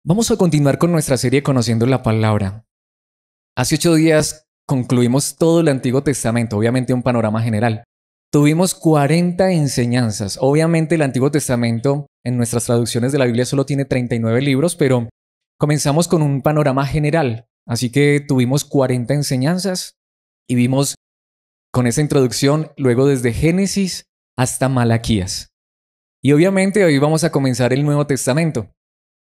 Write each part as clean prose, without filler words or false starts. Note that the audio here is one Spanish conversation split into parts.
Vamos a continuar con nuestra serie Conociendo la Palabra. Hace 8 días concluimos todo el Antiguo Testamento, obviamente un panorama general. Tuvimos 40 enseñanzas. Obviamente el Antiguo Testamento en nuestras traducciones de la Biblia solo tiene 39 libros, pero comenzamos con un panorama general. Así que tuvimos 40 enseñanzas y vimos con esa introducción luego desde Génesis hasta Malaquías. Y obviamente hoy vamos a comenzar el Nuevo Testamento.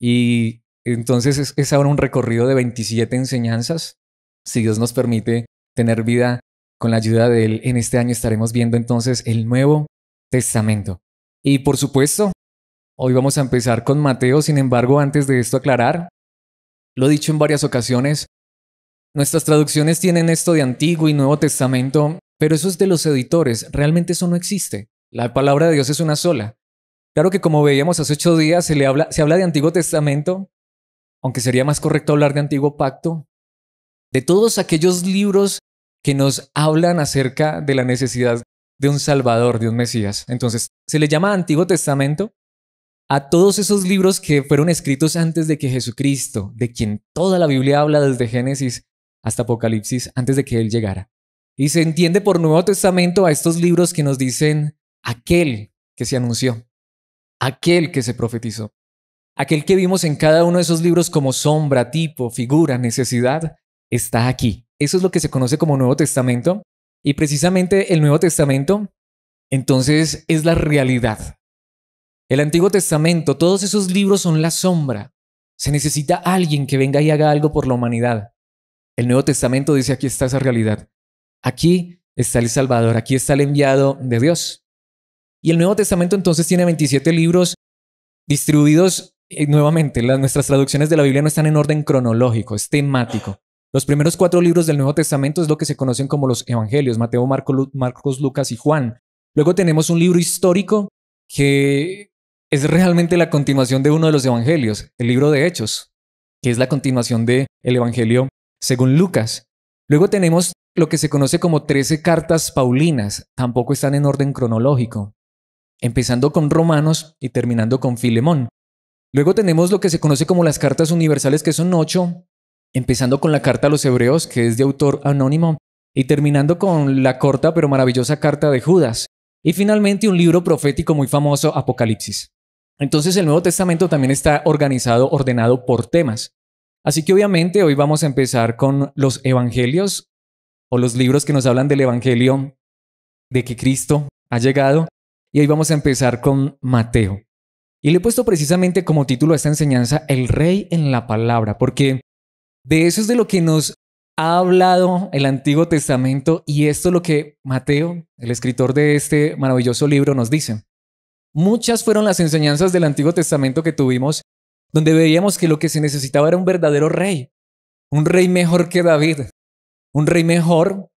Y entonces es ahora un recorrido de 27 enseñanzas. Si Dios nos permite tener vida con la ayuda de Él, en este año estaremos viendo entonces el Nuevo Testamento. Y por supuesto, hoy vamos a empezar con Mateo. Sin embargo, antes de esto aclarar, lo he dicho en varias ocasiones, nuestras traducciones tienen esto de Antiguo y Nuevo Testamento, pero eso es de los editores. Realmente eso no existe. La palabra de Dios es una sola. Claro que como veíamos hace 8 días, se habla de Antiguo Testamento, aunque sería más correcto hablar de Antiguo Pacto, de todos aquellos libros que nos hablan acerca de la necesidad de un Salvador, de un Mesías. Entonces, se le llama Antiguo Testamento a todos esos libros que fueron escritos antes de que Jesucristo, de quien toda la Biblia habla desde Génesis hasta Apocalipsis, antes de que Él llegara. Y se entiende por Nuevo Testamento a estos libros que nos dicen aquel que se anunció, aquel que se profetizó, aquel que vimos en cada uno de esos libros como sombra, tipo, figura, necesidad, está aquí. Eso es lo que se conoce como Nuevo Testamento. Y precisamente el Nuevo Testamento, entonces, es la realidad. El Antiguo Testamento, todos esos libros son la sombra. Se necesita alguien que venga y haga algo por la humanidad. El Nuevo Testamento dice, aquí está esa realidad. Aquí está el Salvador, aquí está el enviado de Dios. Y el Nuevo Testamento entonces tiene 27 libros distribuidos nuevamente. Nuestras traducciones de la Biblia no están en orden cronológico, es temático. Los primeros 4 libros del Nuevo Testamento es lo que se conocen como los Evangelios, Mateo, Marcos, Lucas y Juan. Luego tenemos un libro histórico que es realmente la continuación de uno de los Evangelios, el libro de Hechos, que es la continuación del Evangelio según Lucas. Luego tenemos lo que se conoce como 13 cartas paulinas, tampoco están en orden cronológico, empezando con Romanos y terminando con Filemón. Luego tenemos lo que se conoce como las cartas universales, que son 8, empezando con la carta a los Hebreos, que es de autor anónimo, y terminando con la corta pero maravillosa carta de Judas. Y finalmente un libro profético muy famoso, Apocalipsis. Entonces el Nuevo Testamento también está ordenado por temas. Así que obviamente hoy vamos a empezar con los Evangelios, o los libros que nos hablan del Evangelio de que Cristo ha llegado. Y hoy vamos a empezar con Mateo. Y le he puesto precisamente como título a esta enseñanza, El Rey en la Palabra, porque de eso es de lo que nos ha hablado el Antiguo Testamento, y esto es lo que Mateo, el escritor de este maravilloso libro, nos dice. Muchas fueron las enseñanzas del Antiguo Testamento que tuvimos, donde veíamos que lo que se necesitaba era un verdadero rey, un rey mejor que David, un rey mejor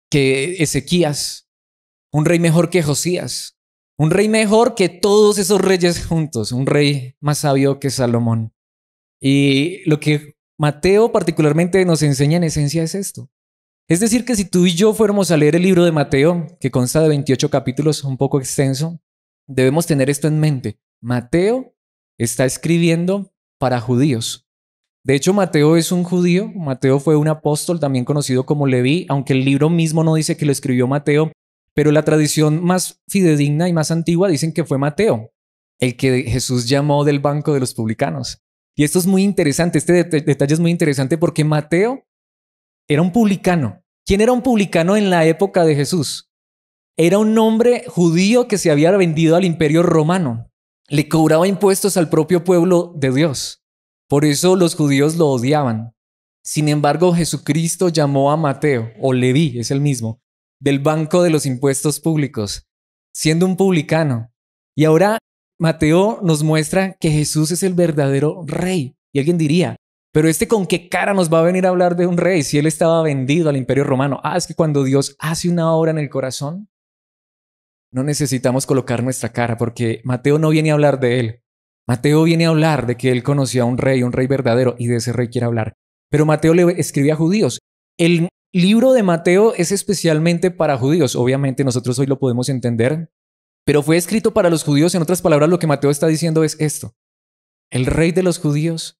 que Ezequías, un rey mejor que Josías, un rey mejor que todos esos reyes juntos, un rey más sabio que Salomón. Y lo que Mateo particularmente nos enseña en esencia es esto. Es decir, que si tú y yo fuéramos a leer el libro de Mateo, que consta de 28 capítulos, un poco extenso, debemos tener esto en mente. Mateo está escribiendo para judíos. De hecho, Mateo es un judío. Mateo fue un apóstol, también conocido como Leví, aunque el libro mismo no dice que lo escribió Mateo, pero la tradición más fidedigna y más antigua dicen que fue Mateo, el que Jesús llamó del banco de los publicanos. Y esto es muy interesante, este detalle es muy interesante porque Mateo era un publicano. ¿Quién era un publicano en la época de Jesús? Era un hombre judío que se había vendido al imperio romano. Le cobraba impuestos al propio pueblo de Dios. Por eso los judíos lo odiaban. Sin embargo, Jesucristo llamó a Mateo, o Leví, es el mismo, del banco de los impuestos públicos, siendo un publicano. Y ahora Mateo nos muestra que Jesús es el verdadero rey. Y alguien diría, pero ¿con qué cara nos va a venir a hablar de un rey si él estaba vendido al imperio romano? Es que cuando Dios hace una obra en el corazón, no necesitamos colocar nuestra cara, porque Mateo no viene a hablar de él. Mateo viene a hablar de que él conocía a un rey verdadero, y de ese rey quiere hablar. Pero Mateo le escribe a judíos. El libro de Mateo es especialmente para judíos. Obviamente nosotros hoy lo podemos entender, pero fue escrito para los judíos. En otras palabras, lo que Mateo está diciendo es esto. El rey de los judíos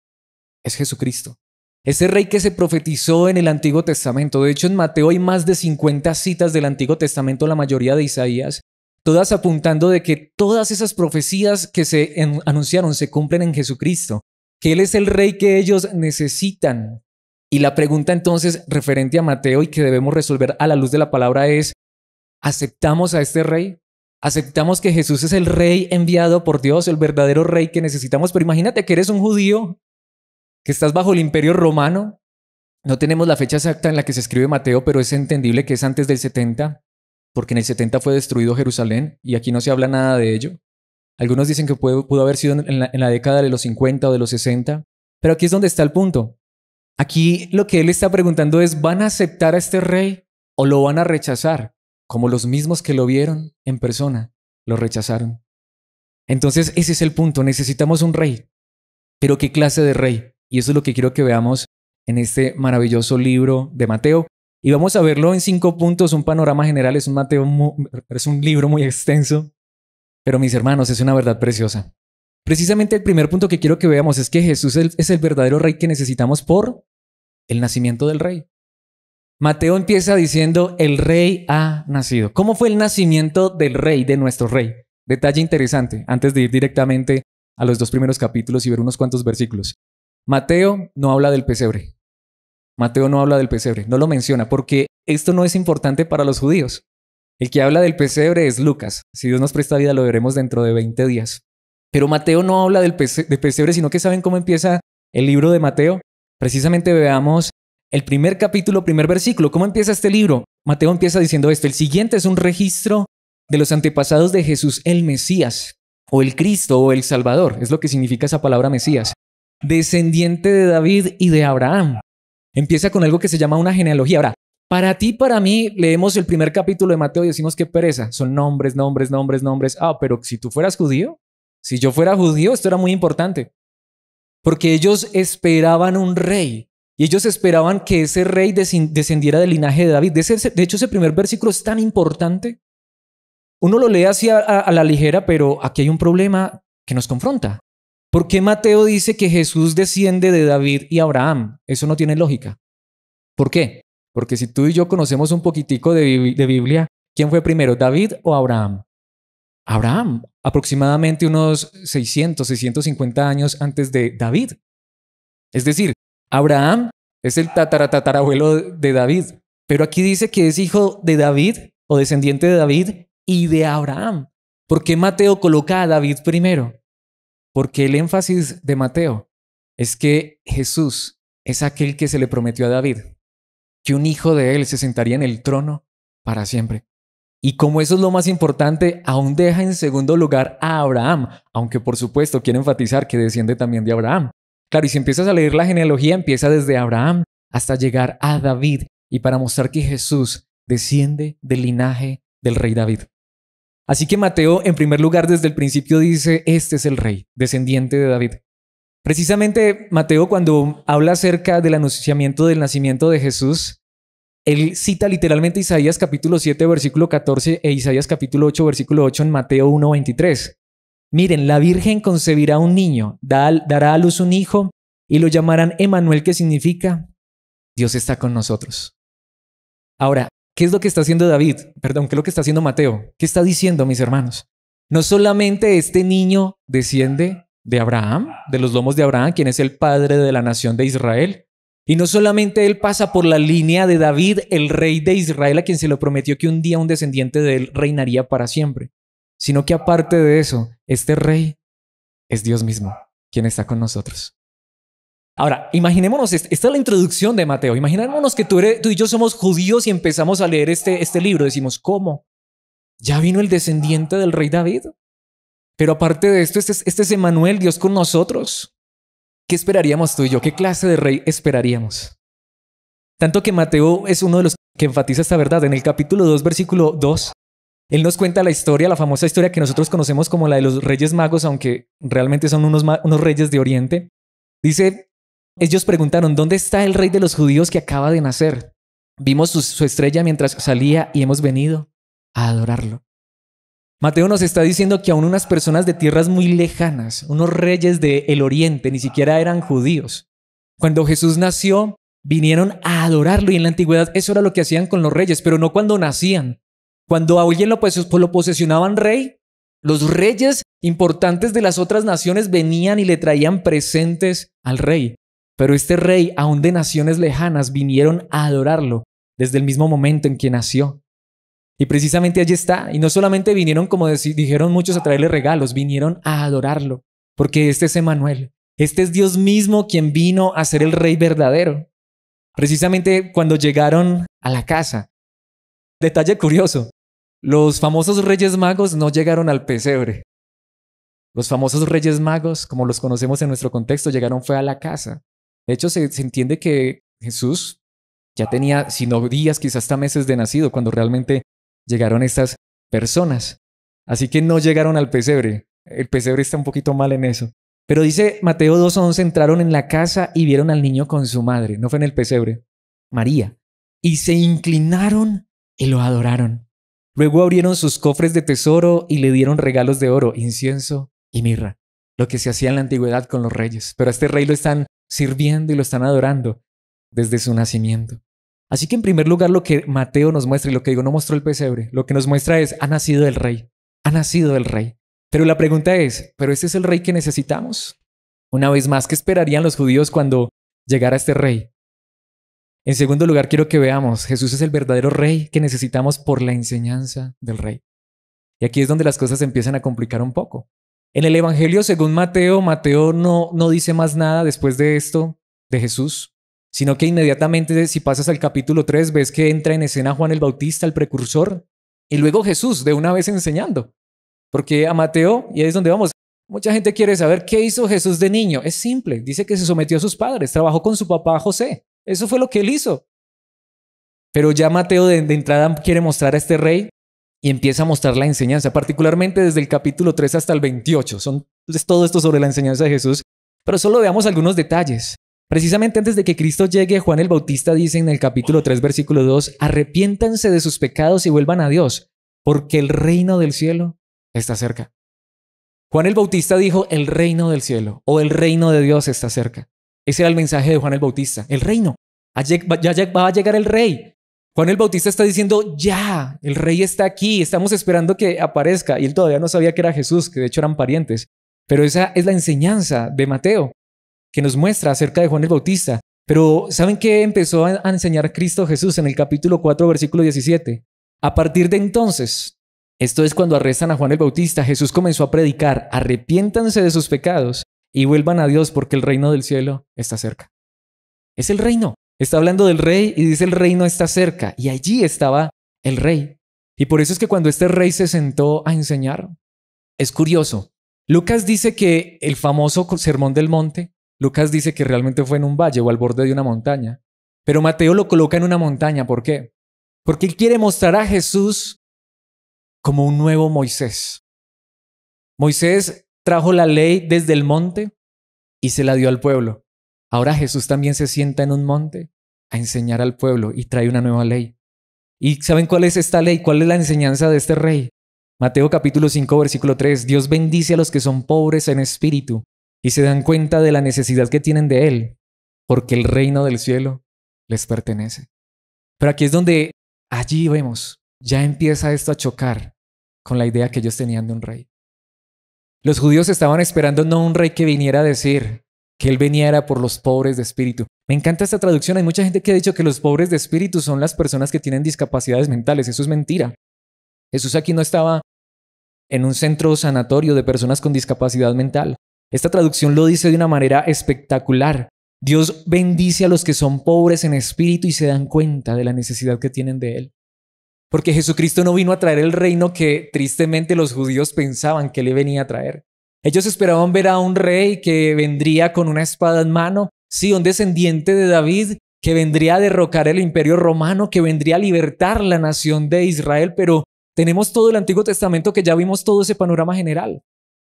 es Jesucristo. Ese rey que se profetizó en el Antiguo Testamento. De hecho, en Mateo hay más de 50 citas del Antiguo Testamento, la mayoría de Isaías, todas apuntando de que todas esas profecías que se anunciaron se cumplen en Jesucristo, que Él es el rey que ellos necesitan. Y la pregunta entonces referente a Mateo y que debemos resolver a la luz de la palabra es, ¿aceptamos a este rey? ¿Aceptamos que Jesús es el rey enviado por Dios, el verdadero rey que necesitamos? Pero imagínate que eres un judío, que estás bajo el imperio romano. No tenemos la fecha exacta en la que se escribe Mateo, pero es entendible que es antes del 70, porque en el 70 fue destruido Jerusalén y aquí no se habla nada de ello. Algunos dicen que pudo haber sido en la década de los 50 o de los 60, pero aquí es donde está el punto. Aquí lo que él está preguntando es, ¿van a aceptar a este rey o lo van a rechazar? Como los mismos que lo vieron en persona, lo rechazaron. Entonces ese es el punto, necesitamos un rey. Pero ¿qué clase de rey? Y eso es lo que quiero que veamos en este maravilloso libro de Mateo. Y vamos a verlo en 5 puntos, un panorama general. Es un libro muy extenso, pero mis hermanos, es una verdad preciosa. Precisamente el primer punto que quiero que veamos es que Jesús es el verdadero rey que necesitamos por el nacimiento del rey. Mateo empieza diciendo, el rey ha nacido. ¿Cómo fue el nacimiento del rey, de nuestro rey? Detalle interesante, antes de ir directamente a los 2 primeros capítulos y ver unos cuantos versículos. Mateo no habla del pesebre. Mateo no habla del pesebre, no lo menciona, porque esto no es importante para los judíos. El que habla del pesebre es Lucas. Si Dios nos presta vida, lo veremos dentro de 20 días. Pero Mateo no habla de pesebre, sino que ¿saben cómo empieza el libro de Mateo? Precisamente veamos el primer capítulo, primer versículo. ¿Cómo empieza este libro? Mateo empieza diciendo esto. El siguiente es un registro de los antepasados de Jesús, el Mesías, o el Cristo, o el Salvador. Es lo que significa esa palabra Mesías. Descendiente de David y de Abraham. Empieza con algo que se llama una genealogía. Ahora, para ti, para mí, leemos el primer capítulo de Mateo y decimos qué pereza. Son nombres, nombres, nombres, nombres. Ah, pero si tú fueras judío, si yo fuera judío, esto era muy importante. Porque ellos esperaban un rey. Y ellos esperaban que ese rey descendiera del linaje de David. De hecho, ese primer versículo es tan importante. Uno lo lee así a la ligera, pero aquí hay un problema que nos confronta. ¿Por qué Mateo dice que Jesús desciende de David y Abraham? Eso no tiene lógica. ¿Por qué? Porque si tú y yo conocemos un poquitico de Biblia, ¿quién fue primero, David o Abraham? Abraham, aproximadamente unos 650 años antes de David. Es decir, Abraham es el tatarabuelo de David, pero aquí dice que es hijo de David o descendiente de David y de Abraham. ¿Por qué Mateo coloca a David primero? Porque el énfasis de Mateo es que Jesús es aquel que se le prometió a David, que un hijo de él se sentaría en el trono para siempre. Y como eso es lo más importante, aún deja en segundo lugar a Abraham, aunque por supuesto quiere enfatizar que desciende también de Abraham. Claro, y si empiezas a leer la genealogía, empieza desde Abraham hasta llegar a David, y para mostrar que Jesús desciende del linaje del rey David. Así que Mateo, en primer lugar, desde el principio dice, este es el rey, descendiente de David. Precisamente Mateo, cuando habla acerca del anunciamiento del nacimiento de Jesús, él cita literalmente Isaías capítulo 7, versículo 14 e Isaías capítulo 8, versículo 8 en Mateo 1, 23. Miren, la Virgen concebirá un niño, dará a luz un hijo y lo llamarán Emmanuel, que significa Dios está con nosotros. Ahora, ¿qué es lo que está haciendo David? Perdón, ¿qué es lo que está haciendo Mateo? ¿Qué está diciendo, mis hermanos? No solamente este niño desciende de Abraham, de los lomos de Abraham, quien es el padre de la nación de Israel, y no solamente él pasa por la línea de David, el rey de Israel, a quien se le prometió que un día un descendiente de él reinaría para siempre, sino que aparte de eso, este rey es Dios mismo, quien está con nosotros. Ahora, imaginémonos, esta es la introducción de Mateo. Imaginémonos que tú y yo somos judíos y empezamos a leer este libro. Decimos, ¿cómo? ¿Ya vino el descendiente del rey David? Pero aparte de esto, este es Emmanuel, Dios con nosotros. ¿Qué esperaríamos tú y yo? ¿Qué clase de rey esperaríamos? Tanto que Mateo es uno de los que enfatiza esta verdad. En el capítulo 2, versículo 2, él nos cuenta la historia, la famosa historia que nosotros conocemos como la de los Reyes Magos, aunque realmente son unos reyes de Oriente. Dice, ellos preguntaron, ¿dónde está el rey de los judíos que acaba de nacer? Vimos su estrella mientras salía y hemos venido a adorarlo. Mateo nos está diciendo que aún unas personas de tierras muy lejanas, unos reyes del Oriente, ni siquiera eran judíos, Cuando Jesús nació, vinieron a adorarlo y en la antigüedad eso era lo que hacían con los reyes, pero no cuando nacían. Cuando a alguien lo posesionaban rey, los reyes importantes de las otras naciones venían y le traían presentes al rey. Pero este rey, aún de naciones lejanas, vinieron a adorarlo desde el mismo momento en que nació. Y precisamente allí está. Y no solamente vinieron, como dijeron muchos, a traerle regalos, vinieron a adorarlo. Porque este es Emmanuel. Este es Dios mismo quien vino a ser el rey verdadero. Precisamente cuando llegaron a la casa. Detalle curioso. Los famosos Reyes Magos no llegaron al pesebre. Los famosos Reyes Magos, como los conocemos en nuestro contexto, llegaron fue a la casa. De hecho, se entiende que Jesús ya tenía, si no días, quizás hasta meses de nacido, cuando realmente llegaron estas personas. Así que no llegaron al pesebre. El pesebre está un poquito mal en eso. Pero dice Mateo 2:11, entraron en la casa y vieron al niño con su madre. No fue en el pesebre, María. Y se inclinaron y lo adoraron. Luego abrieron sus cofres de tesoro y le dieron regalos de oro, incienso y mirra. Lo que se hacía en la antigüedad con los reyes. Pero a este rey lo están sirviendo y lo están adorando desde su nacimiento. Así que en primer lugar lo que Mateo nos muestra, y lo que digo no mostró el pesebre, lo que nos muestra es, ha nacido el rey. Ha nacido el rey. Pero la pregunta es, ¿pero este es el rey que necesitamos? Una vez más, ¿qué esperarían los judíos cuando llegara este rey? En segundo lugar, quiero que veamos, Jesús es el verdadero rey que necesitamos por la enseñanza del rey. Y aquí es donde las cosas se empiezan a complicar un poco. En el Evangelio, según Mateo, no dice más nada después de esto de Jesús, sino que inmediatamente, si pasas al capítulo 3, ves que entra en escena Juan el Bautista, el precursor, y luego Jesús de una vez enseñando. Porque a Mateo, y ahí es donde vamos, mucha gente quiere saber qué hizo Jesús de niño. Es simple, dice que se sometió a sus padres, trabajó con su papá José. Eso fue lo que él hizo. Pero ya Mateo de entrada quiere mostrar a este rey y empieza a mostrar la enseñanza, particularmente desde el capítulo 3 hasta el 28. Es todo esto sobre la enseñanza de Jesús, pero solo veamos algunos detalles. Precisamente antes de que Cristo llegue, Juan el Bautista dice en el capítulo 3, versículo 2, arrepiéntanse de sus pecados y vuelvan a Dios, porque el reino del cielo está cerca. Juan el Bautista dijo, el reino del cielo o el reino de Dios está cerca. Ese era el mensaje de Juan el Bautista, el reino. Ya va a llegar el rey. Juan el Bautista está diciendo, ya, el rey está aquí, estamos esperando que aparezca. Y él todavía no sabía que era Jesús, que de hecho eran parientes. Pero esa es la enseñanza de Mateo, que nos muestra acerca de Juan el Bautista. Pero ¿saben qué empezó a enseñar Cristo Jesús en el capítulo 4, versículo 17? A partir de entonces, esto es cuando arrestan a Juan el Bautista, Jesús comenzó a predicar, arrepiéntanse de sus pecados y vuelvan a Dios porque el reino del cielo está cerca. Es el reino. Está hablando del rey y dice el reino está cerca. Y allí estaba el rey. Y por eso es que cuando este rey se sentó a enseñar, es curioso. Lucas dice que el famoso sermón del monte, Lucas dice que realmente fue en un valle o al borde de una montaña. Pero Mateo lo coloca en una montaña. ¿Por qué? Porque él quiere mostrar a Jesús como un nuevo Moisés. Moisés trajo la ley desde el monte y se la dio al pueblo. Ahora Jesús también se sienta en un monte a enseñar al pueblo y trae una nueva ley. ¿Y saben cuál es esta ley? ¿Cuál es la enseñanza de este rey? Mateo capítulo 5, versículo 3. Dios bendice a los que son pobres en espíritu y se dan cuenta de la necesidad que tienen de Él, porque el reino del cielo les pertenece. Pero aquí es donde allí vemos, ya empieza esto a chocar con la idea que ellos tenían de un rey. Los judíos estaban esperando no un rey que viniera a decir que él viniera por los pobres de espíritu. Me encanta esta traducción. Hay mucha gente que ha dicho que los pobres de espíritu son las personas que tienen discapacidades mentales. Eso es mentira. Jesús aquí no estaba en un centro sanatorio de personas con discapacidad mental. Esta traducción lo dice de una manera espectacular. Dios bendice a los que son pobres en espíritu y se dan cuenta de la necesidad que tienen de Él. Porque Jesucristo no vino a traer el reino que tristemente los judíos pensaban que le venía a traer. Ellos esperaban ver a un rey que vendría con una espada en mano, sí, un descendiente de David, que vendría a derrocar el imperio romano, que vendría a libertar la nación de Israel, pero tenemos todo el Antiguo Testamento que ya vimos todo ese panorama general.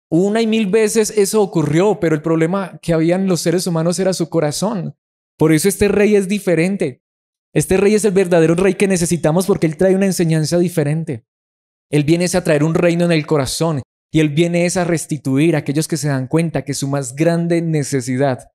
Una y mil veces eso ocurrió, pero el problema que habían los seres humanos era su corazón. Por eso este rey es diferente. Este rey es el verdadero rey que necesitamos porque él trae una enseñanza diferente. Él viene a traer un reino en el corazón y él viene a restituir a aquellos que se dan cuenta que su más grande necesidad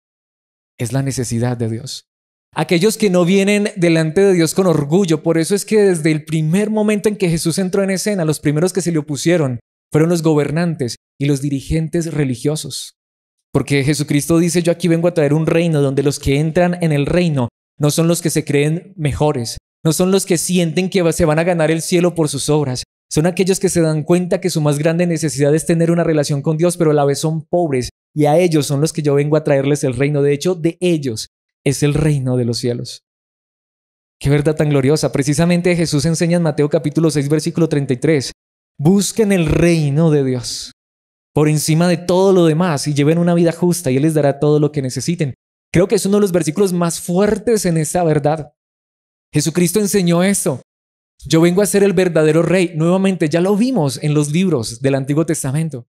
es la necesidad de Dios. Aquellos que no vienen delante de Dios con orgullo. Por eso es que desde el primer momento en que Jesús entró en escena, los primeros que se le opusieron fueron los gobernantes y los dirigentes religiosos. Porque Jesucristo dice: yo aquí vengo a traer un reino donde los que entran en el reino no son los que se creen mejores, no son los que sienten que se van a ganar el cielo por sus obras. Son aquellos que se dan cuenta que su más grande necesidad es tener una relación con Dios, pero a la vez son pobres, y a ellos son los que yo vengo a traerles el reino. De hecho, de ellos es el reino de los cielos. Qué verdad tan gloriosa. Precisamente Jesús enseña en Mateo capítulo 6, versículo 33. Busquen el reino de Dios por encima de todo lo demás y lleven una vida justa y Él les dará todo lo que necesiten. Creo que es uno de los versículos más fuertes en esta verdad. Jesucristo enseñó esto. Yo vengo a ser el verdadero rey. Nuevamente, ya lo vimos en los libros del Antiguo Testamento.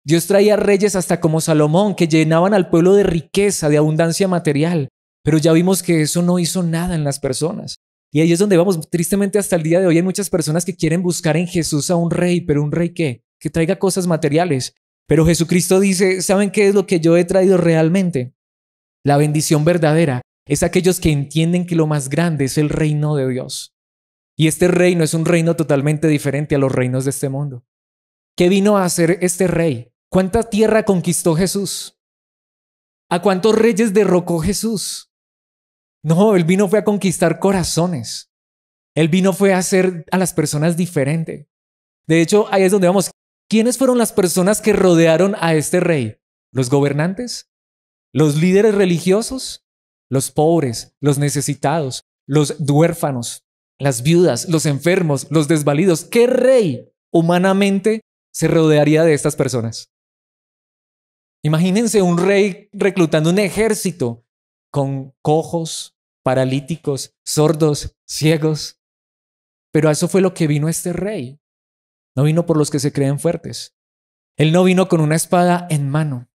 Dios traía reyes hasta como Salomón que llenaban al pueblo de riqueza, de abundancia material. Pero ya vimos que eso no hizo nada en las personas. Y ahí es donde vamos. Tristemente, hasta el día de hoy hay muchas personas que quieren buscar en Jesús a un rey. ¿Pero un rey qué? Que traiga cosas materiales. Pero Jesucristo dice: ¿saben qué es lo que yo he traído realmente? La bendición verdadera es aquellos que entienden que lo más grande es el reino de Dios. Y este reino es un reino totalmente diferente a los reinos de este mundo. ¿Qué vino a hacer este rey? ¿Cuánta tierra conquistó Jesús? ¿A cuántos reyes derrocó Jesús? No, Él vino fue a conquistar corazones. Él vino fue a hacer a las personas diferente. De hecho, ahí es donde vamos. ¿Quiénes fueron las personas que rodearon a este rey? ¿Los gobernantes? ¿Los líderes religiosos? Los pobres, los necesitados, los huérfanos, las viudas, los enfermos, los desvalidos. ¿Qué rey humanamente se rodearía de estas personas? Imagínense un rey reclutando un ejército con cojos, paralíticos, sordos, ciegos. Pero a eso fue lo que vino este rey. No vino por los que se creen fuertes. Él no vino con una espada en mano.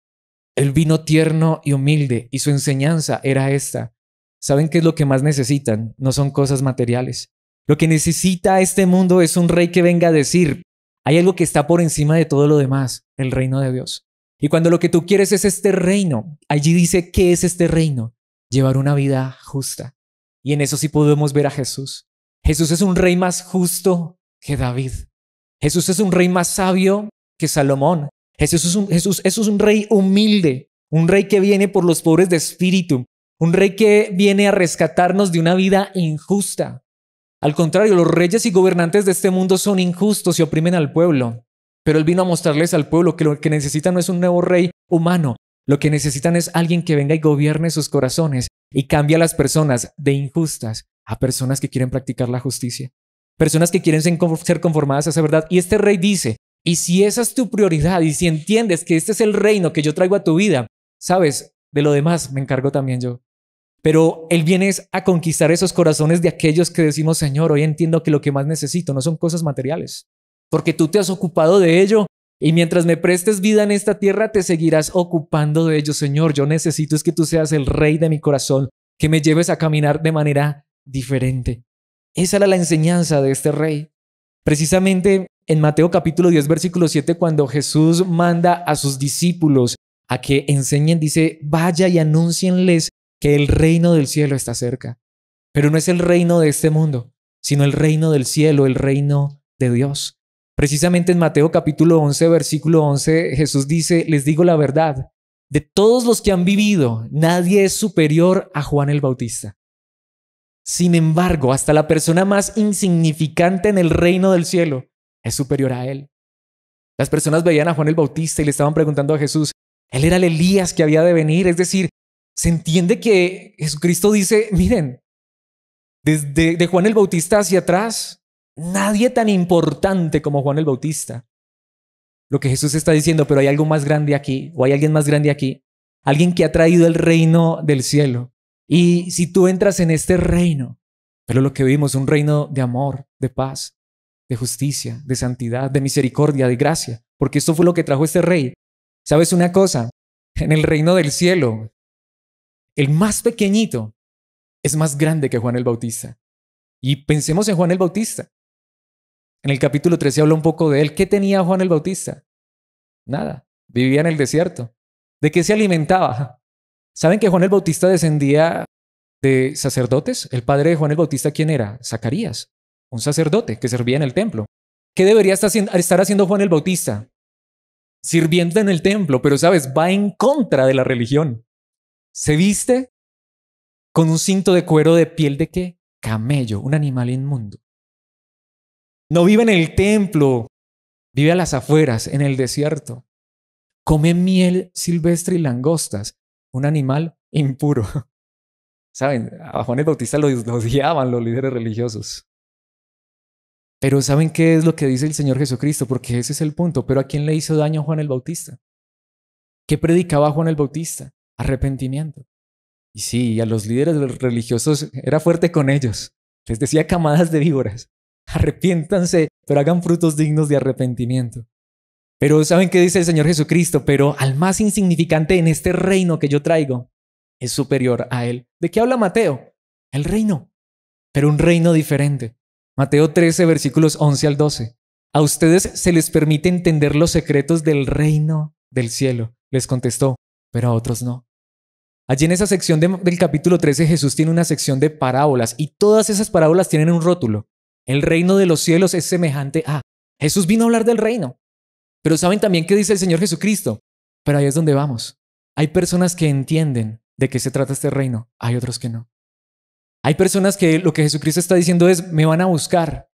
Él vino tierno y humilde, y su enseñanza era esta. ¿Saben qué es lo que más necesitan? No son cosas materiales. Lo que necesita este mundo es un rey que venga a decir: hay algo que está por encima de todo lo demás, el reino de Dios. Y cuando lo que tú quieres es este reino, allí dice: ¿qué es este reino? Llevar una vida justa. Y en eso sí podemos ver a Jesús. Jesús es un rey más justo que David. Jesús es un rey más sabio que Salomón. Jesús es un rey humilde, un rey que viene por los pobres de espíritu, un rey que viene a rescatarnos de una vida injusta. Al contrario, los reyes y gobernantes de este mundo son injustos y oprimen al pueblo. Pero Él vino a mostrarles al pueblo que lo que necesitan no es un nuevo rey humano. Lo que necesitan es alguien que venga y gobierne sus corazones y cambie a las personas de injustas a personas que quieren practicar la justicia. Personas que quieren ser conformadas a esa verdad. Y este rey dice: y si esa es tu prioridad y si entiendes que este es el reino que yo traigo a tu vida, sabes, de lo demás me encargo también yo. Pero Él viene a conquistar esos corazones de aquellos que decimos: Señor, hoy entiendo que lo que más necesito no son cosas materiales, porque tú te has ocupado de ello y mientras me prestes vida en esta tierra te seguirás ocupando de ello. Señor, yo necesito es que tú seas el rey de mi corazón, que me lleves a caminar de manera diferente. Esa era la enseñanza de este rey. Precisamente en Mateo capítulo 10, versículo 7, cuando Jesús manda a sus discípulos a que enseñen, dice: vaya y anúncienles que el reino del cielo está cerca. Pero no es el reino de este mundo, sino el reino del cielo, el reino de Dios. Precisamente en Mateo capítulo 11, versículo 11, Jesús dice: les digo la verdad, de todos los que han vivido, nadie es superior a Juan el Bautista. Sin embargo, hasta la persona más insignificante en el reino del cielo es superior a él. Las personas veían a Juan el Bautista y le estaban preguntando a Jesús: él era el Elías que había de venir. Es decir, se entiende que Jesucristo dice: miren, desde Juan el Bautista hacia atrás, nadie tan importante como Juan el Bautista. Lo que Jesús está diciendo: pero hay algo más grande aquí, o hay alguien más grande aquí, alguien que ha traído el reino del cielo. Y si tú entras en este reino, pero lo que vimos, un reino de amor, de paz, de justicia, de santidad, de misericordia, de gracia, porque esto fue lo que trajo este rey. ¿Sabes una cosa? En el reino del cielo, el más pequeñito es más grande que Juan el Bautista. Y pensemos en Juan el Bautista. En el capítulo 13 habla un poco de él. ¿Qué tenía Juan el Bautista? Nada. Vivía en el desierto. ¿De qué se alimentaba? ¿Saben que Juan el Bautista descendía de sacerdotes? El padre de Juan el Bautista, ¿quién era? Zacarías, un sacerdote que servía en el templo. ¿Qué debería estar haciendo Juan el Bautista? Sirviendo en el templo, pero sabes, va en contra de la religión. Se viste con un cinto de cuero de piel de ¿qué? Camello, un animal inmundo. No vive en el templo, vive a las afueras, en el desierto. Come miel silvestre y langostas, un animal impuro. ¿Saben? A Juan el Bautista lo odiaban los líderes religiosos. Pero ¿saben qué es lo que dice el Señor Jesucristo? Porque ese es el punto. ¿Pero a quién le hizo daño Juan el Bautista? ¿Qué predicaba Juan el Bautista? Arrepentimiento. Y sí, a los líderes religiosos era fuerte con ellos. Les decía camadas de víboras. Arrepiéntanse, pero hagan frutos dignos de arrepentimiento. Pero ¿saben qué dice el Señor Jesucristo? Pero al más insignificante en este reino que yo traigo es superior a él. ¿De qué habla Mateo? El reino, pero un reino diferente. Mateo 13, versículos 11 al 12. A ustedes se les permite entender los secretos del reino del cielo, les contestó, pero a otros no. Allí en esa sección del capítulo 13 Jesús tiene una sección de parábolas y todas esas parábolas tienen un rótulo. El reino de los cielos es semejante a. Jesús vino a hablar del reino. Pero ¿saben también qué dice el Señor Jesucristo? Pero ahí es donde vamos. Hay personas que entienden de qué se trata este reino, hay otros que no. Hay personas que lo que Jesucristo está diciendo es, me van a buscar.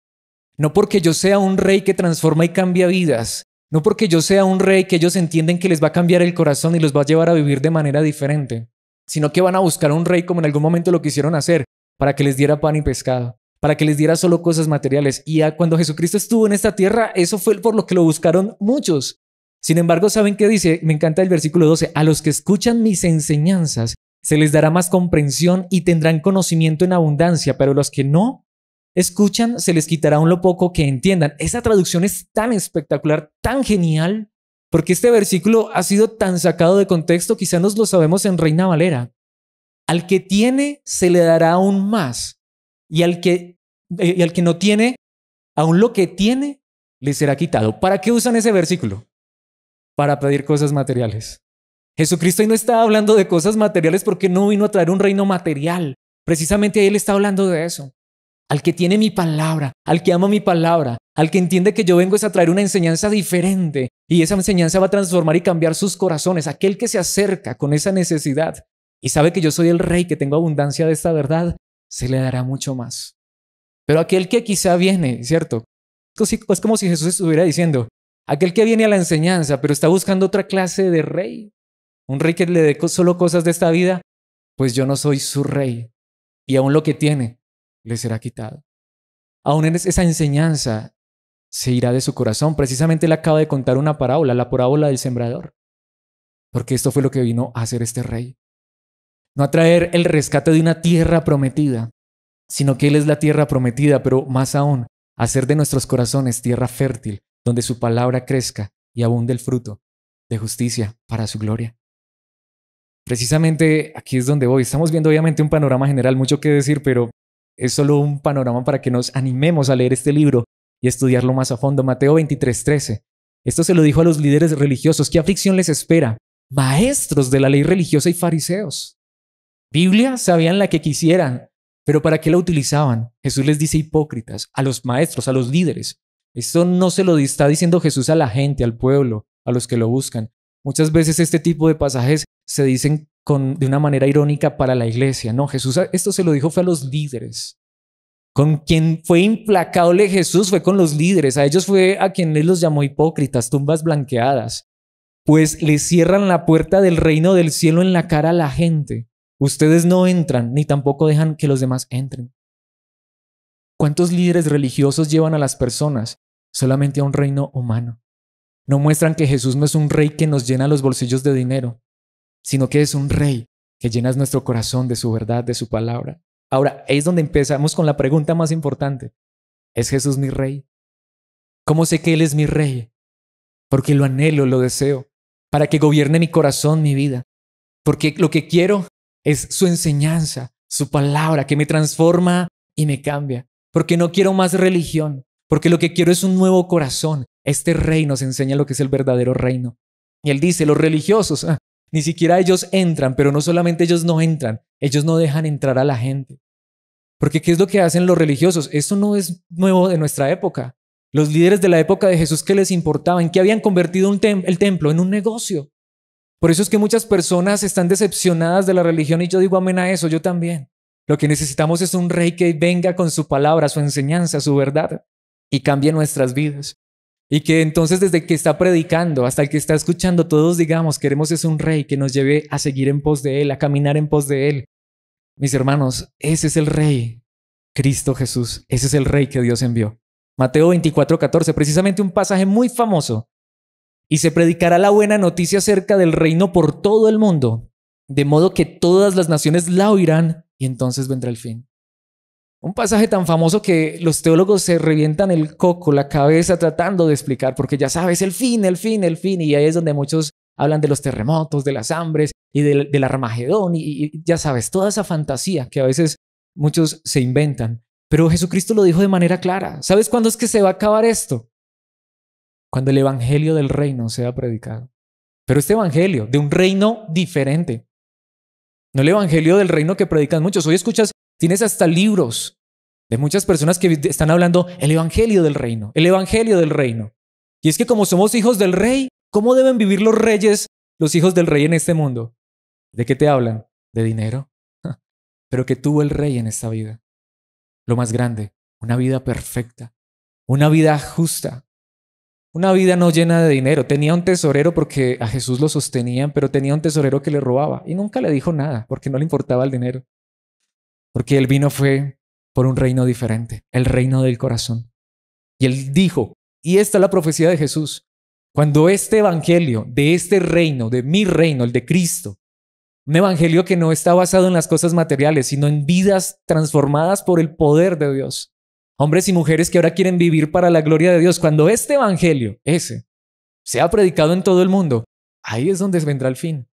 No porque yo sea un rey que transforma y cambia vidas, no porque yo sea un rey que ellos entienden que les va a cambiar el corazón y los va a llevar a vivir de manera diferente, sino que van a buscar a un rey como en algún momento lo quisieron hacer, para que les diera pan y pescado, para que les diera solo cosas materiales. Y cuando Jesucristo estuvo en esta tierra, eso fue por lo que lo buscaron muchos. Sin embargo, ¿saben qué dice? Me encanta el versículo 12. A los que escuchan mis enseñanzas se les dará más comprensión y tendrán conocimiento en abundancia, pero los que no escuchan se les quitará aún lo poco que entiendan. Esa traducción es tan espectacular, tan genial, porque este versículo ha sido tan sacado de contexto, quizás nos lo sabemos en Reina Valera. Al que tiene se le dará aún más, y al que no tiene, aún lo que tiene le será quitado. ¿Para qué usan ese versículo? Para pedir cosas materiales. Jesucristo ahí no estaba hablando de cosas materiales porque no vino a traer un reino material. Precisamente ahí él está hablando de eso. Al que tiene mi palabra, al que ama mi palabra, al que entiende que yo vengo es a traer una enseñanza diferente y esa enseñanza va a transformar y cambiar sus corazones. Aquel que se acerca con esa necesidad y sabe que yo soy el rey, que tengo abundancia de esta verdad, se le dará mucho más. Pero aquel que quizá viene, ¿cierto? Es como si Jesús estuviera diciendo, aquel que viene a la enseñanza, pero está buscando otra clase de rey, un rey que le dé solo cosas de esta vida, pues yo no soy su rey. Y aún lo que tiene le será quitado. Aún en esa enseñanza se irá de su corazón. Precisamente él acaba de contar una parábola, la parábola del sembrador. Porque esto fue lo que vino a hacer este rey. No a traer el rescate de una tierra prometida, sino que él es la tierra prometida, pero más aún, hacer de nuestros corazones tierra fértil, donde su palabra crezca y abunde el fruto de justicia para su gloria. Precisamente aquí es donde voy. Estamos viendo obviamente un panorama general, mucho que decir, pero es solo un panorama para que nos animemos a leer este libro y estudiarlo más a fondo. Mateo 23:13. Esto se lo dijo a los líderes religiosos. ¿Qué aflicción les espera? Maestros de la ley religiosa y fariseos. Biblia sabían la que quisieran, pero ¿para qué la utilizaban? Jesús les dice hipócritas, a los maestros, a los líderes. Esto no se lo está diciendo Jesús a la gente, al pueblo, a los que lo buscan. Muchas veces este tipo de pasajes se dicen de una manera irónica para la iglesia. No, Jesús esto se lo dijo fue a los líderes. Con quien fue implacable Jesús fue con los líderes. A ellos fue a quien él los llamó hipócritas, tumbas blanqueadas. Pues le cierran la puerta del reino del cielo en la cara a la gente. Ustedes no entran, ni tampoco dejan que los demás entren. ¿Cuántos líderes religiosos llevan a las personas solamente a un reino humano? No muestran que Jesús no es un rey que nos llena los bolsillos de dinero, sino que es un rey que llena nuestro corazón de su verdad, de su palabra. Ahora, es donde empezamos con la pregunta más importante. ¿Es Jesús mi rey? ¿Cómo sé que Él es mi rey? Porque lo anhelo, lo deseo, para que gobierne mi corazón, mi vida. Porque lo que quiero es su enseñanza, su palabra, que me transforma y me cambia. Porque no quiero más religión, porque lo que quiero es un nuevo corazón. Este rey nos enseña lo que es el verdadero reino. Y él dice, los religiosos, Ni siquiera ellos entran, pero no solamente ellos no entran, ellos no dejan entrar a la gente. Porque ¿qué es lo que hacen los religiosos? Esto no es nuevo de nuestra época. Los líderes de la época de Jesús, ¿qué les importaba? ¿En qué habían convertido el templo? En un negocio. Por eso es que muchas personas están decepcionadas de la religión y yo digo amén a eso, yo también. Lo que necesitamos es un rey que venga con su palabra, su enseñanza, su verdad y cambie nuestras vidas. Y que entonces desde que está predicando hasta el que está escuchando, todos digamos, queremos es un rey que nos lleve a seguir en pos de él, a caminar en pos de él. Mis hermanos, ese es el rey, Cristo Jesús. Ese es el rey que Dios envió. Mateo 24:14, precisamente un pasaje muy famoso. Y se predicará la buena noticia acerca del reino por todo el mundo, de modo que todas las naciones la oirán y entonces vendrá el fin. Un pasaje tan famoso que los teólogos se revientan el coco, la cabeza tratando de explicar, porque ya sabes, el fin, y ahí es donde muchos hablan de los terremotos, de las hambres y del Armagedón, y ya sabes, toda esa fantasía que a veces muchos se inventan. Pero Jesucristo lo dijo de manera clara. ¿Sabes cuándo es que se va a acabar esto? Cuando el evangelio del reino sea predicado. Pero este evangelio de un reino diferente. No el evangelio del reino que predican muchos. Hoy escuchas, tienes hasta libros de muchas personas que están hablando el evangelio del reino, el evangelio del reino. Y es que como somos hijos del rey, ¿cómo deben vivir los reyes, los hijos del rey en este mundo? ¿De qué te hablan? De dinero. Pero que tuvo el rey en esta vida. Lo más grande, una vida perfecta, una vida justa. Una vida no llena de dinero. Tenía un tesorero porque a Jesús lo sostenían, pero tenía un tesorero que le robaba y nunca le dijo nada porque no le importaba el dinero. Porque él vino fue por un reino diferente, el reino del corazón. Y él dijo, y esta es la profecía de Jesús, cuando este evangelio de este reino, de mi reino, el de Cristo, un evangelio que no está basado en las cosas materiales, sino en vidas transformadas por el poder de Dios. Hombres y mujeres que ahora quieren vivir para la gloria de Dios. Cuando este evangelio, ese, sea predicado en todo el mundo, ahí es donde vendrá el fin.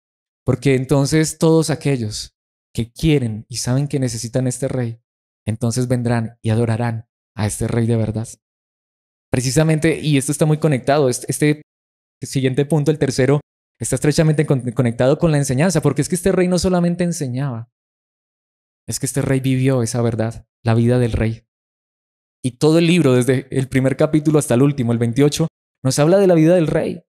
Porque entonces todos aquellos que quieren y saben que necesitan este rey, entonces vendrán y adorarán a este rey de verdad. Precisamente, y esto está muy conectado, este siguiente punto, el tercero, está estrechamente conectado con la enseñanza, porque es que este rey no solamente enseñaba, es que este rey vivió esa verdad, la vida del rey. Y todo el libro, desde el primer capítulo hasta el último, el 28, nos habla de la vida del rey.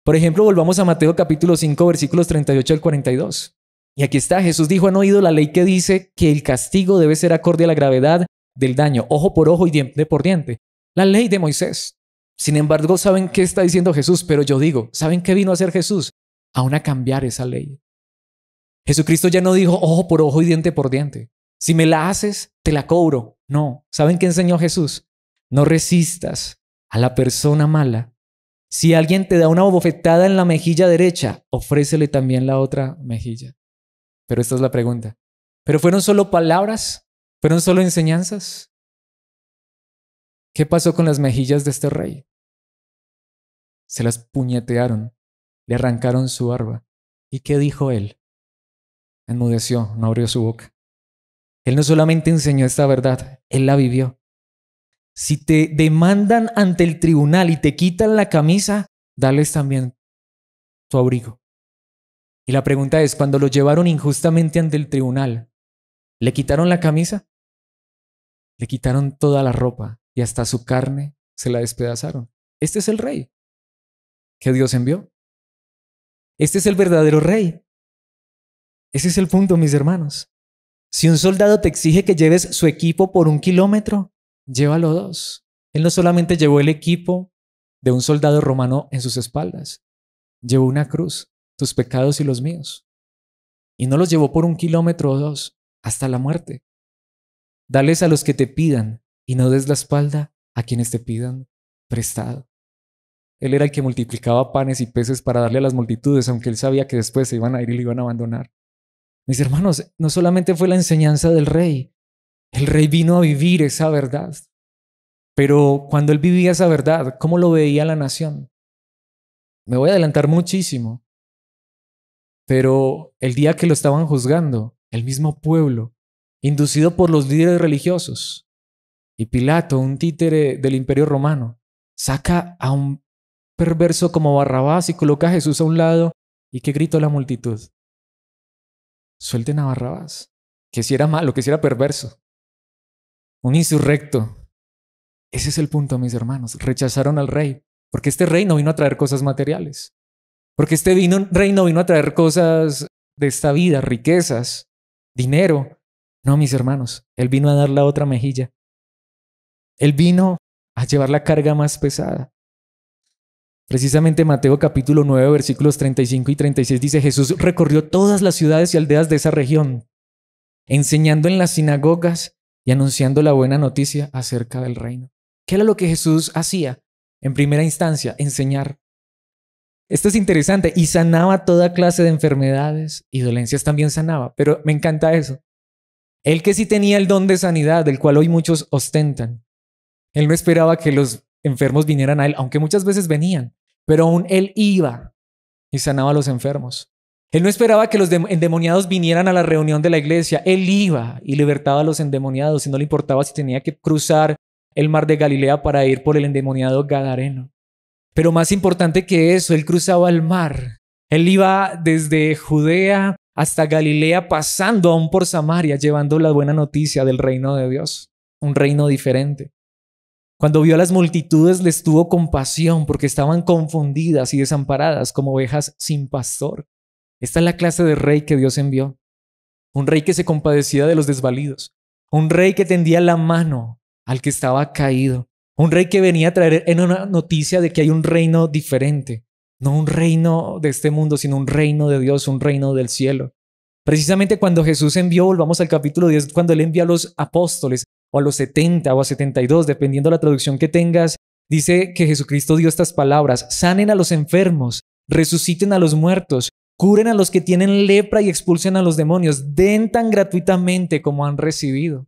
Por ejemplo, volvamos a Mateo capítulo 5, versículos 38 al 42. Y aquí está, Jesús dijo, ¿han oído la ley que dice que el castigo debe ser acorde a la gravedad del daño, ojo por ojo y diente por diente? La ley de Moisés. Sin embargo, ¿saben qué está diciendo Jesús? Pero yo digo, ¿saben qué vino a hacer Jesús? Aún a cambiar esa ley. Jesucristo ya no dijo ojo por ojo y diente por diente. Si me la haces, te la cobro. No. ¿Saben qué enseñó Jesús? No resistas a la persona mala. Si alguien te da una bofetada en la mejilla derecha, ofrécele también la otra mejilla. Pero esta es la pregunta. ¿Pero fueron solo palabras? ¿Fueron solo enseñanzas? ¿Qué pasó con las mejillas de este rey? Se las puñetearon, le arrancaron su barba. ¿Y qué dijo él? Enmudeció, no abrió su boca. Él no solamente enseñó esta verdad, él la vivió. Si te demandan ante el tribunal y te quitan la camisa, dales también tu abrigo. Y la pregunta es, cuando lo llevaron injustamente ante el tribunal, ¿le quitaron la camisa? Le quitaron toda la ropa y hasta su carne se la despedazaron. Este es el rey que Dios envió. Este es el verdadero rey. Ese es el punto, mis hermanos. Si un soldado te exige que lleves su equipo por 1 kilómetro, llévalo 2. Él no solamente llevó el equipo de un soldado romano en sus espaldas, llevó una cruz, tus pecados y los míos. Y no los llevó por 1 kilómetro o 2, hasta la muerte. Dales a los que te pidan y no des la espalda a quienes te pidan prestado. Él era el que multiplicaba panes y peces para darle a las multitudes, aunque él sabía que después se iban a ir y le iban a abandonar. Mis hermanos, no solamente fue la enseñanza del rey, el rey vino a vivir esa verdad. Pero cuando él vivía esa verdad, ¿cómo lo veía la nación? Me voy a adelantar muchísimo. Pero el día que lo estaban juzgando, el mismo pueblo, inducido por los líderes religiosos, y Pilato, un títere del Imperio Romano, saca a un perverso como Barrabás y coloca a Jesús a un lado ¿Y qué gritó la multitud? Suelten a Barrabás, que si era malo, que si era perverso, un insurrecto. Ese es el punto, mis hermanos. Rechazaron al rey, porque este rey no vino a traer cosas materiales, porque este rey no vino a traer cosas de esta vida, riquezas, dinero. No, mis hermanos, él vino a dar la otra mejilla. Él vino a llevar la carga más pesada. Precisamente Mateo capítulo 9, versículos 35 y 36 dice: Jesús recorrió todas las ciudades y aldeas de esa región, enseñando en las sinagogas y anunciando la buena noticia acerca del reino. ¿Qué era lo que Jesús hacía? En primera instancia, enseñar. Esto es interesante. Y sanaba toda clase de enfermedades y dolencias, también sanaba. Pero me encanta eso. Él que sí tenía el don de sanidad, del cual hoy muchos ostentan. Él no esperaba que los enfermos vinieran a él, aunque muchas veces venían. Pero aún él iba y sanaba a los enfermos. Él no esperaba que los endemoniados vinieran a la reunión de la iglesia. Él iba y libertaba a los endemoniados y no le importaba si tenía que cruzar el mar de Galilea para ir por el endemoniado gadareno. Pero más importante que eso, él cruzaba el mar. Él iba desde Judea hasta Galilea, pasando aún por Samaria, llevando la buena noticia del reino de Dios, un reino diferente. Cuando vio a las multitudes, les tuvo compasión porque estaban confundidas y desamparadas como ovejas sin pastor. Esta es la clase de rey que Dios envió. Un rey que se compadecía de los desvalidos. Un rey que tendía la mano al que estaba caído. Un rey que venía a traer en una noticia de que hay un reino diferente. No un reino de este mundo, sino un reino de Dios, un reino del cielo. Precisamente cuando Jesús envió, volvamos al capítulo 10, cuando él envía a los apóstoles, o a los 70 o a 72, dependiendo de la traducción que tengas, dice que Jesucristo dio estas palabras: sanen a los enfermos, resuciten a los muertos, curen a los que tienen lepra y expulsen a los demonios, den tan gratuitamente como han recibido.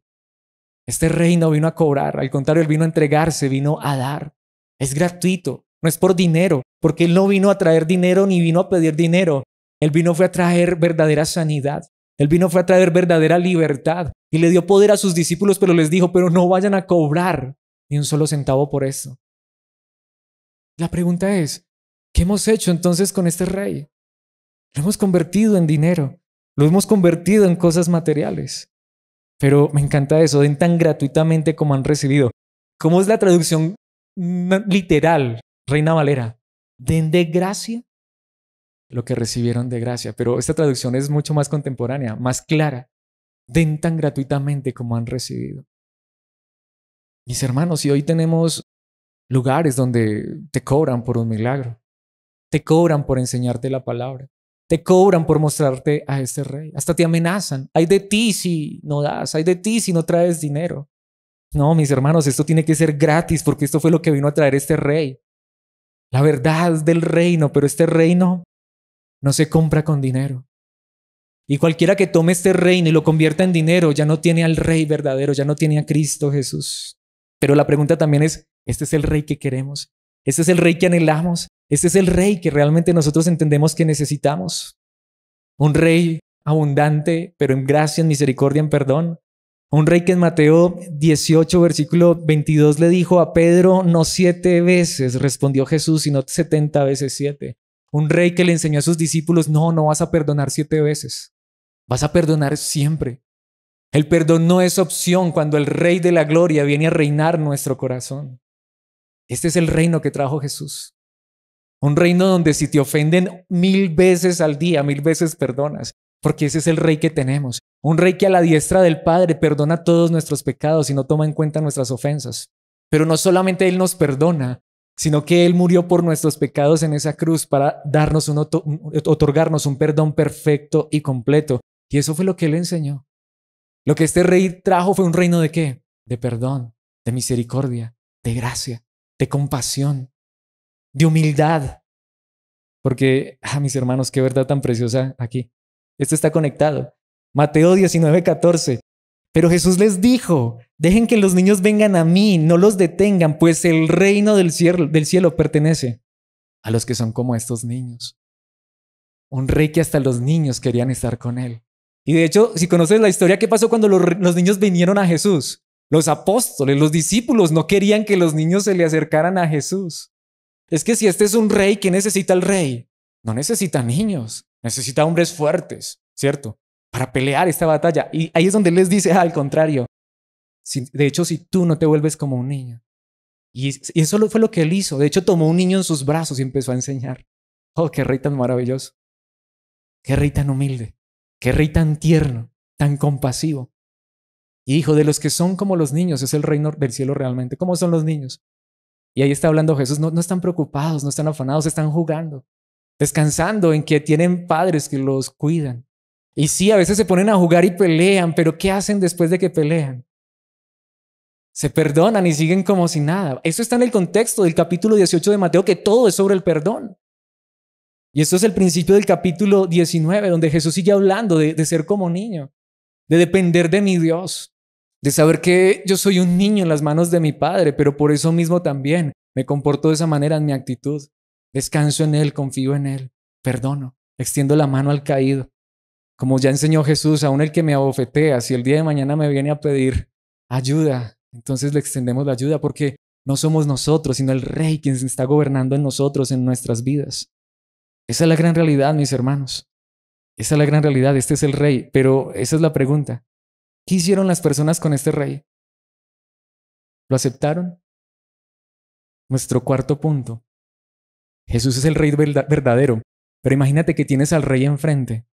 Este rey no vino a cobrar, al contrario, él vino a entregarse, vino a dar. Es gratuito, no es por dinero, porque él no vino a traer dinero ni vino a pedir dinero. Él vino fue a traer verdadera sanidad. Él vino fue a traer verdadera libertad y le dio poder a sus discípulos, pero les dijo: pero no vayan a cobrar ni un solo centavo por eso. La pregunta es: ¿qué hemos hecho entonces con este rey? Lo hemos convertido en dinero, lo hemos convertido en cosas materiales. Pero me encanta eso, den tan gratuitamente como han recibido. ¿Cómo es la traducción literal, Reina Valera? Den de gracia lo que recibieron de gracia. Pero esta traducción es mucho más contemporánea, más clara. Den tan gratuitamente como han recibido. Mis hermanos, y hoy tenemos lugares donde te cobran por un milagro, te cobran por enseñarte la palabra, te cobran por mostrarte a este rey, hasta te amenazan: hay de ti si no das, hay de ti si no traes dinero. No, mis hermanos, esto tiene que ser gratis, porque esto fue lo que vino a traer este rey. La verdad del reino, pero este reino no se compra con dinero. Y cualquiera que tome este reino y lo convierta en dinero ya no tiene al rey verdadero, ya no tiene a Cristo Jesús. Pero la pregunta también es: ¿este es el rey que queremos? ¿Este es el rey que anhelamos? ¿Este es el rey que realmente nosotros entendemos que necesitamos? Un rey abundante, pero en gracia, en misericordia, en perdón. Un rey que en Mateo 18, versículo 22 le dijo a Pedro: no 7 veces respondió Jesús, sino 70 veces 7. Un rey que le enseñó a sus discípulos: no vas a perdonar 7 veces. Vas a perdonar siempre. El perdón no es opción cuando el Rey de la Gloria viene a reinar nuestro corazón. Este es el reino que trajo Jesús. Un reino donde si te ofenden 1000 veces al día, 1000 veces perdonas, porque ese es el rey que tenemos. Un rey que a la diestra del Padre perdona todos nuestros pecados y no toma en cuenta nuestras ofensas. Pero no solamente Él nos perdona, sino que Él murió por nuestros pecados en esa cruz para darnos otorgarnos un perdón perfecto y completo. Y eso fue lo que Él enseñó. Lo que este rey trajo fue un reino ¿de qué? De perdón, de misericordia, de gracia, de compasión, de humildad. Porque, mis hermanos, qué verdad tan preciosa aquí. Esto está conectado. Mateo 19:14. Pero Jesús les dijo: dejen que los niños vengan a mí, no los detengan, pues el reino del cielo pertenece a los que son como estos niños. Un rey que hasta los niños querían estar con él. Y de hecho, si conoces la historia, ¿qué pasó cuando los niños vinieron a Jesús? Los apóstoles, los discípulos no querían que los niños se le acercaran a Jesús. Es que si este es un rey, ¿qué necesita el rey? no necesita niños, necesita hombres fuertes, ¿cierto? Para pelear esta batalla. Y ahí es donde Él les dice, al contrario, de hecho, si tú no te vuelves como un niño. Y eso fue lo que Él hizo. De hecho, tomó un niño en sus brazos y empezó a enseñar. Oh, qué rey tan maravilloso. Qué rey tan humilde. Qué rey tan tierno, tan compasivo. Y dijo, de los que son como los niños, es el reino del cielo realmente. ¿Cómo son los niños? Y ahí está hablando Jesús, no están preocupados, no están afanados, están jugando, descansando en que tienen padres que los cuidan. Y sí, a veces se ponen a jugar y pelean, pero ¿qué hacen después de que pelean? Se perdonan y siguen como si nada. Eso está en el contexto del capítulo 18 de Mateo, que todo es sobre el perdón. Y esto es el principio del capítulo 19, donde Jesús sigue hablando de ser como niño, de depender de mi Dios, de saber que yo soy un niño en las manos de mi Padre, pero por eso mismo también me comporto de esa manera en mi actitud. Descanso en Él, confío en Él, perdono, extiendo la mano al caído. Como ya enseñó Jesús, aún el que me abofetea, si el día de mañana me viene a pedir ayuda, entonces le extendemos la ayuda porque no somos nosotros, sino el Rey quien está gobernando en nosotros, en nuestras vidas. Esa es la gran realidad, mis hermanos. Esa es la gran realidad, este es el Rey, pero esa es la pregunta. ¿Qué hicieron las personas con este Rey? ¿Lo aceptaron? Nuestro cuarto punto. Jesús es el Rey verdadero, pero imagínate que tienes al Rey enfrente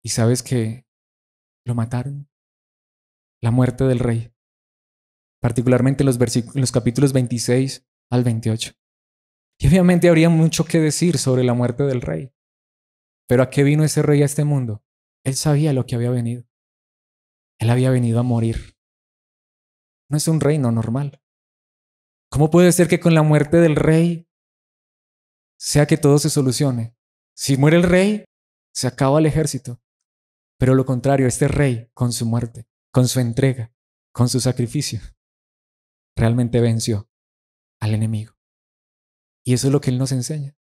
y sabes que lo mataron. La muerte del Rey, particularmente los capítulos 26 al 28. Y obviamente habría mucho que decir sobre la muerte del Rey. Pero ¿a qué vino ese Rey a este mundo? Él sabía lo que había venido. Él había venido a morir. No es un reino normal. ¿Cómo puede ser que con la muerte del Rey sea que todo se solucione? Si muere el Rey, se acaba el ejército. Pero lo contrario, este Rey, con su muerte, con su entrega, con su sacrificio, realmente venció al enemigo. Y eso es lo que Él nos enseña.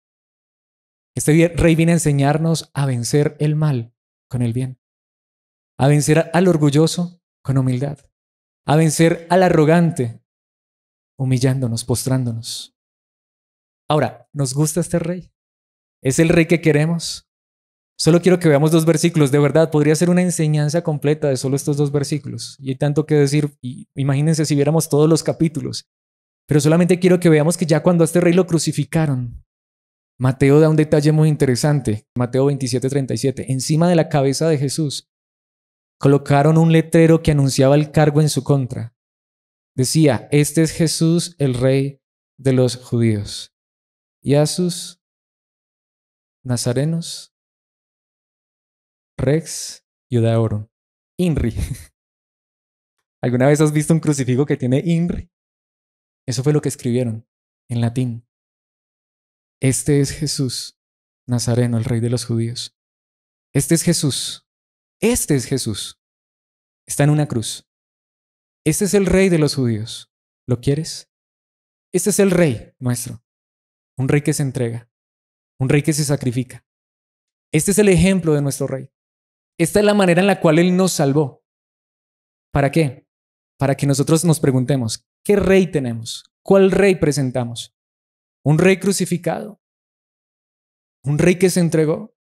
Este Rey viene a enseñarnos a vencer el mal con el bien, a vencer al orgulloso con humildad, a vencer al arrogante humillándonos, postrándonos. Ahora, ¿nos gusta este Rey? ¿Es el Rey que queremos? Solo quiero que veamos 2 versículos. De verdad, podría ser una enseñanza completa de solo estos 2 versículos. Y hay tanto que decir. Y imagínense si viéramos todos los capítulos. Pero solamente quiero que veamos que ya cuando a este Rey lo crucificaron, Mateo da un detalle muy interesante. Mateo 27:37. Encima de la cabeza de Jesús colocaron un letrero que anunciaba el cargo en su contra. Decía, este es Jesús, el Rey de los judíos. Y a sus nazarenos, Rex Iudaeorum. INRI. ¿Alguna vez has visto un crucifijo que tiene INRI? Eso fue lo que escribieron en latín. Este es Jesús, Nazareno, el Rey de los judíos. Este es Jesús. Este es Jesús. Está en una cruz. Este es el Rey de los judíos. ¿Lo quieres? Este es el Rey nuestro. Un Rey que se entrega. Un Rey que se sacrifica. Este es el ejemplo de nuestro Rey. Esta es la manera en la cual Él nos salvó. ¿Para qué? Para que nosotros nos preguntemos, ¿qué Rey tenemos? ¿Cuál Rey presentamos? ¿Un Rey crucificado? ¿Un Rey que se entregó?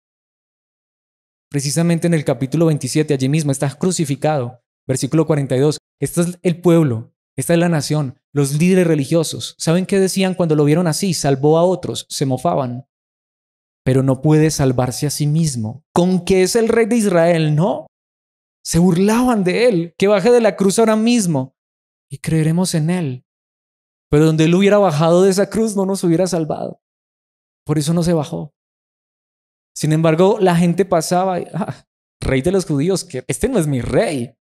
Precisamente en el capítulo 27, allí mismo está crucificado. Versículo 42. Este es el pueblo, esta es la nación, los líderes religiosos. ¿Saben qué decían cuando lo vieron así? Salvó a otros, se mofaban. Pero no puede salvarse a sí mismo. ¿Con qué es el Rey de Israel? No. Se burlaban de Él. Que baje de la cruz ahora mismo y creeremos en Él. Pero donde Él hubiera bajado de esa cruz no nos hubiera salvado. Por eso no se bajó. Sin embargo, la gente pasaba, Rey de los judíos, que este no es mi Rey.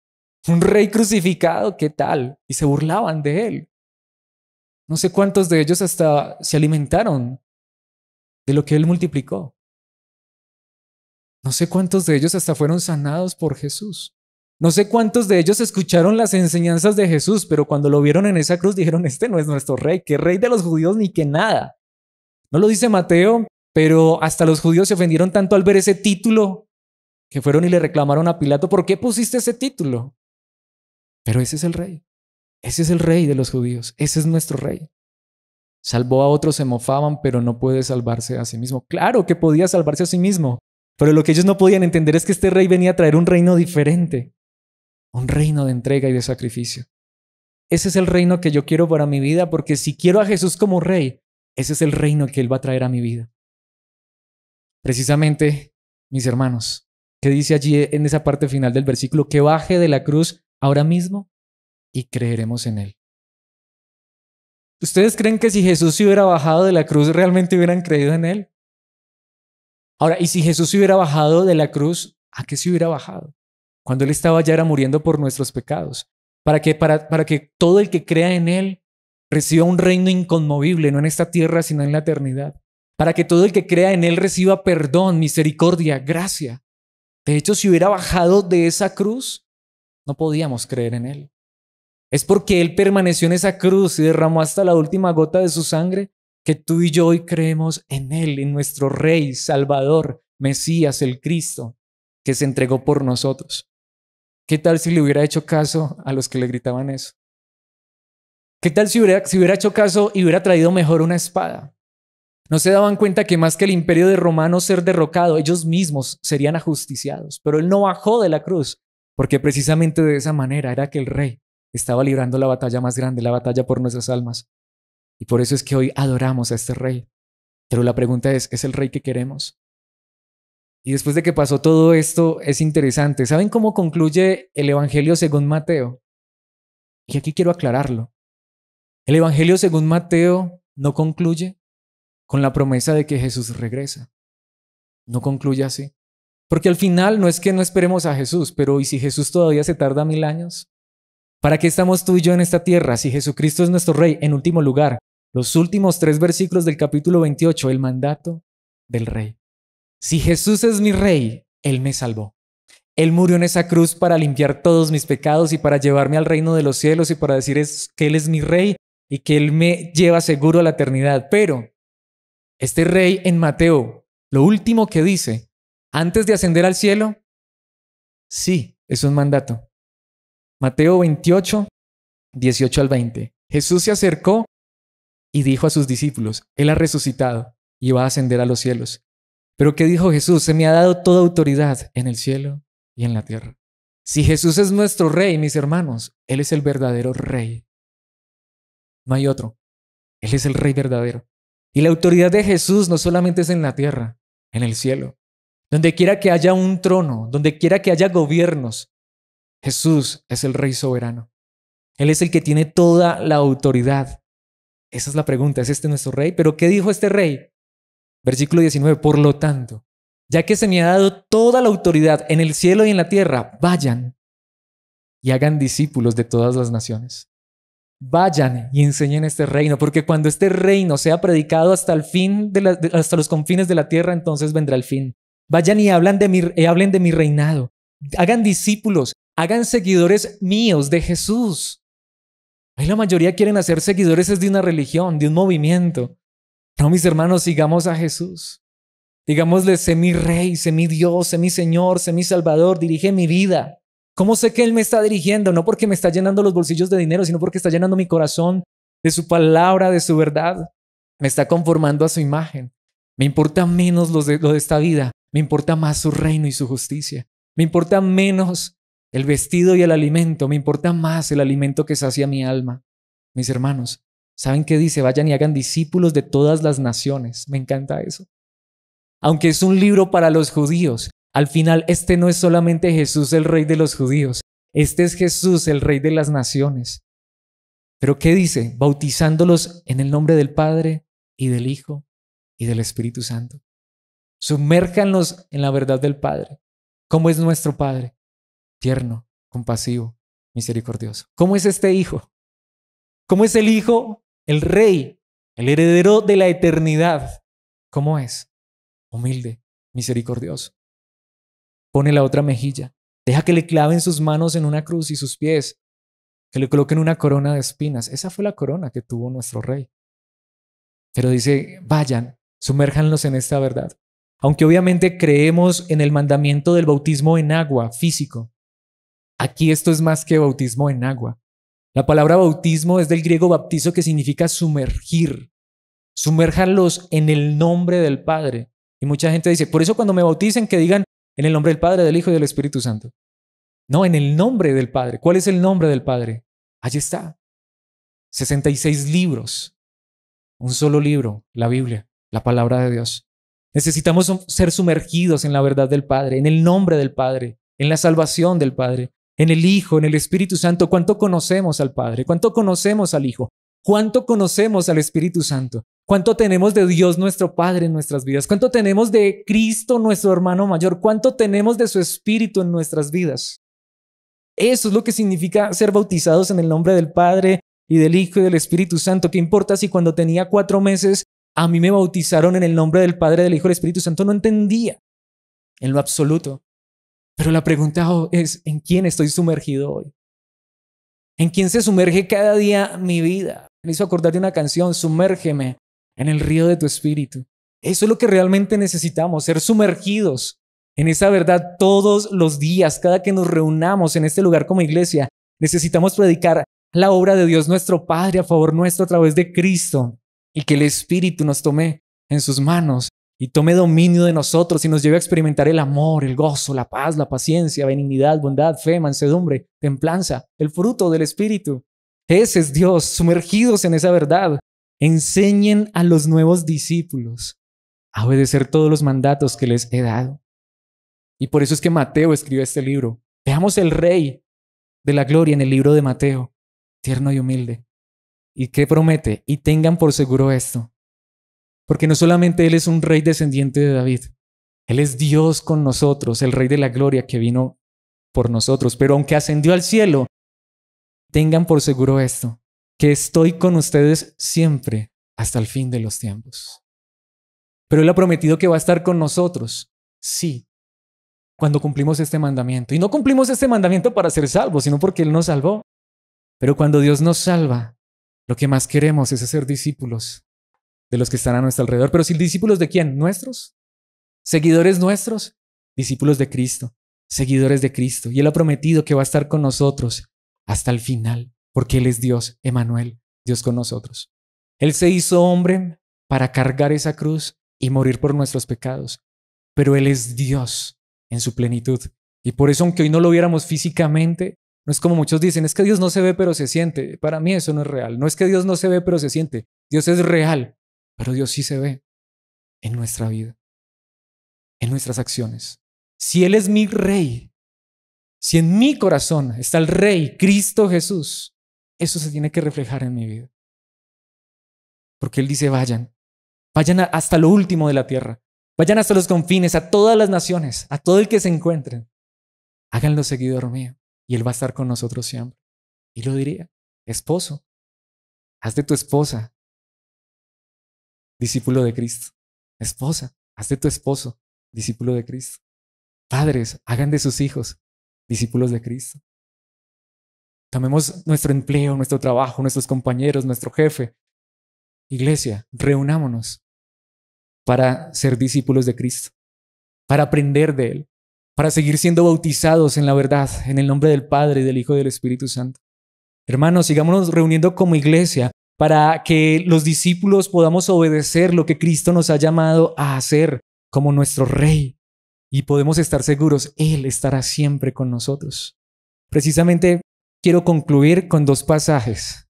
Un Rey crucificado, ¿qué tal? Y se burlaban de Él. No sé cuántos de ellos hasta se alimentaron de lo que Él multiplicó. No sé cuántos de ellos hasta fueron sanados por Jesús. No sé cuántos de ellos escucharon las enseñanzas de Jesús, pero cuando lo vieron en esa cruz dijeron, este no es nuestro Rey, que Rey de los judíos ni que nada. No lo dice Mateo, pero hasta los judíos se ofendieron tanto al ver ese título que fueron y le reclamaron a Pilato, ¿por qué pusiste ese título? Pero ese es el Rey. Ese es el Rey de los judíos. Ese es nuestro Rey. Salvó a otros, se mofaban, pero no puede salvarse a sí mismo. Claro que podía salvarse a sí mismo, pero lo que ellos no podían entender es que este rey venía a traer un reino diferente, un reino de entrega y de sacrificio. Ese es el reino que yo quiero para mi vida, porque si quiero a Jesús como rey, ese es el reino que Él va a traer a mi vida. Precisamente, mis hermanos, ¿qué dice allí en esa parte final del versículo? Que baje de la cruz ahora mismo y creeremos en Él. ¿Ustedes creen que si Jesús se hubiera bajado de la cruz, realmente hubieran creído en Él? Ahora, ¿y si Jesús se hubiera bajado de la cruz, a qué se hubiera bajado? Cuando Él estaba ya era muriendo por nuestros pecados. Para que todo el que crea en Él reciba un reino inconmovible, no en esta tierra, sino en la eternidad. Para que todo el que crea en Él reciba perdón, misericordia, gracia. De hecho, si hubiera bajado de esa cruz, no podíamos creer en Él. Es porque Él permaneció en esa cruz y derramó hasta la última gota de su sangre que tú y yo hoy creemos en Él, en nuestro Rey, Salvador, Mesías, el Cristo, que se entregó por nosotros. ¿Qué tal si le hubiera hecho caso a los que le gritaban eso? ¿Qué tal si hubiera hecho caso y hubiera traído mejor una espada? No se daban cuenta que más que el imperio de romanos ser derrocado, ellos mismos serían ajusticiados. Pero Él no bajó de la cruz, porque precisamente de esa manera era que el Rey estaba librando la batalla más grande, la batalla por nuestras almas. Y por eso es que hoy adoramos a este Rey. Pero la pregunta ¿es el Rey que queremos? Y después de que pasó todo esto, es interesante. ¿Saben cómo concluye el Evangelio según Mateo? Y aquí quiero aclararlo. El Evangelio según Mateo no concluye con la promesa de que Jesús regresa. No concluye así. Porque al final no es que no esperemos a Jesús, pero ¿y si Jesús todavía se tarda 1000 años? ¿Para qué estamos tú y yo en esta tierra si Jesucristo es nuestro Rey? En último lugar, los últimos 3 versículos del capítulo 28, el mandato del Rey. Si Jesús es mi Rey, Él me salvó. Él murió en esa cruz para limpiar todos mis pecados y para llevarme al reino de los cielos y para decir que Él es mi Rey y que Él me lleva seguro a la eternidad. Pero este Rey en Mateo, lo último que dice, antes de ascender al cielo, sí, es un mandato. Mateo 28, 18 al 20. Jesús se acercó y dijo a sus discípulos, Él ha resucitado y va a ascender a los cielos. Pero ¿qué dijo Jesús? Se me ha dado toda autoridad en el cielo y en la tierra. Si Jesús es nuestro Rey, mis hermanos, Él es el verdadero Rey. No hay otro. Él es el Rey verdadero. Y la autoridad de Jesús no solamente es en la tierra, en el cielo. Donde quiera que haya un trono, donde quiera que haya gobiernos, Jesús es el Rey soberano. Él es el que tiene toda la autoridad. Esa es la pregunta, ¿es este nuestro Rey? ¿Pero qué dijo este Rey? Versículo 19, por lo tanto, ya que se me ha dado toda la autoridad en el cielo y en la tierra, vayan y hagan discípulos de todas las naciones. Vayan y enseñen este reino, porque cuando este reino sea predicado hasta el fin hasta los confines de la tierra, entonces vendrá el fin. Vayan y hablen de mi reinado. Hagan discípulos, hagan seguidores míos de Jesús. Hoy la mayoría quieren hacer seguidores de una religión, de un movimiento. No, mis hermanos, sigamos a Jesús. Digámosle, sé mi Rey, sé mi Dios, sé mi Señor, sé mi Salvador, dirige mi vida. ¿Cómo sé que Él me está dirigiendo? No porque me está llenando los bolsillos de dinero, sino porque está llenando mi corazón de su palabra, de su verdad. Me está conformando a su imagen. Me importa menos lo de esta vida. Me importa más su reino y su justicia. Me importa menos el vestido y el alimento. Me importa más el alimento que sacia mi alma. Mis hermanos, ¿saben qué dice? Vayan y hagan discípulos de todas las naciones. Me encanta eso. Aunque es un libro para los judíos, al final este no es solamente Jesús el Rey de los judíos. Este es Jesús el Rey de las naciones. ¿Pero qué dice? Bautizándolos en el nombre del Padre y del Hijo y del Espíritu Santo. Sumérjanlos en la verdad del Padre. ¿Cómo es nuestro Padre? Tierno, compasivo, misericordioso. ¿Cómo es este Hijo? ¿Cómo es el Hijo? El Rey, el heredero de la eternidad. ¿Cómo es? Humilde, misericordioso. Pone la otra mejilla. Deja que le claven sus manos en una cruz y sus pies, que le coloquen una corona de espinas. Esa fue la corona que tuvo nuestro Rey. Pero dice, vayan, sumérjanlos en esta verdad. Aunque obviamente creemos en el mandamiento del bautismo en agua, físico. Aquí esto es más que bautismo en agua. La palabra bautismo es del griego baptizo, que significa sumergir. Sumérjanlos en el nombre del Padre. Y mucha gente dice, por eso cuando me bauticen que digan en el nombre del Padre, del Hijo y del Espíritu Santo. No, en el nombre del Padre. ¿Cuál es el nombre del Padre? Allí está. 66 libros. Un solo libro, la Biblia, la palabra de Dios. Necesitamos ser sumergidos en la verdad del Padre, en el nombre del Padre, en la salvación del Padre, en el Hijo, en el Espíritu Santo. ¿Cuánto conocemos al Padre? ¿Cuánto conocemos al Hijo? ¿Cuánto conocemos al Espíritu Santo? ¿Cuánto tenemos de Dios nuestro Padre en nuestras vidas? ¿Cuánto tenemos de Cristo nuestro hermano mayor? ¿Cuánto tenemos de su Espíritu en nuestras vidas? Eso es lo que significa ser bautizados en el nombre del Padre y del Hijo y del Espíritu Santo. ¿Qué importa si cuando tenía 4 meses a mí me bautizaron en el nombre del Padre, del Hijo y del Espíritu Santo? No entendía en lo absoluto. Pero la pregunta es, ¿en quién estoy sumergido hoy? ¿En quién se sumerge cada día mi vida? Me hizo acordar de una canción, sumérgeme en el río de tu Espíritu. Eso es lo que realmente necesitamos, ser sumergidos en esa verdad todos los días, cada que nos reunamos en este lugar como iglesia. Necesitamos predicar la obra de Dios nuestro Padre a favor nuestro a través de Cristo y que el Espíritu nos tome en sus manos y tome dominio de nosotros y nos lleve a experimentar el amor, el gozo, la paz, la paciencia, benignidad, bondad, fe, mansedumbre, templanza, el fruto del Espíritu. Ese es Dios, sumergidos en esa verdad. Enseñen a los nuevos discípulos a obedecer todos los mandatos que les he dado. Y por eso es que Mateo escribió este libro. Veamos el Rey de la Gloria en el libro de Mateo, tierno y humilde. ¿Y qué promete? Y tengan por seguro esto. Porque no solamente Él es un rey descendiente de David, Él es Dios con nosotros, el Rey de la Gloria que vino por nosotros. Pero aunque ascendió al cielo, tengan por seguro esto, que estoy con ustedes siempre hasta el fin de los tiempos. Pero Él ha prometido que va a estar con nosotros, sí, cuando cumplimos este mandamiento. Y no cumplimos este mandamiento para ser salvos, sino porque Él nos salvó. Pero cuando Dios nos salva, lo que más queremos es ser discípulos de los que están a nuestro alrededor. Pero si discípulos de quién? ¿Nuestros? ¿Seguidores nuestros? Discípulos de Cristo, seguidores de Cristo. Y Él ha prometido que va a estar con nosotros hasta el final, porque Él es Dios, Emmanuel, Dios con nosotros. Él se hizo hombre para cargar esa cruz y morir por nuestros pecados. Pero Él es Dios en su plenitud. Y por eso, aunque hoy no lo viéramos físicamente, no es como muchos dicen, es que Dios no se ve pero se siente. Para mí eso no es real. No es que Dios no se ve pero se siente. Dios es real, pero Dios sí se ve en nuestra vida, en nuestras acciones. Si Él es mi Rey, si en mi corazón está el Rey, Cristo Jesús, eso se tiene que reflejar en mi vida. Porque Él dice, vayan hasta lo último de la tierra. Vayan hasta los confines, a todas las naciones, a todo el que se encuentren. Háganlo seguidor mío y Él va a estar con nosotros siempre. Y lo diría, esposo, haz de tu esposa discípulo de Cristo. Esposa, haz de tu esposo discípulo de Cristo. Padres, hagan de sus hijos discípulos de Cristo. Tomemos nuestro empleo, nuestro trabajo, nuestros compañeros, nuestro jefe. Iglesia, reunámonos para ser discípulos de Cristo, para aprender de Él, para seguir siendo bautizados en la verdad, en el nombre del Padre, del Hijo y del Espíritu Santo. Hermanos, sigámonos reuniendo como iglesia para que los discípulos podamos obedecer lo que Cristo nos ha llamado a hacer como nuestro Rey. Y podemos estar seguros, Él estará siempre con nosotros. Precisamente quiero concluir con 2 pasajes,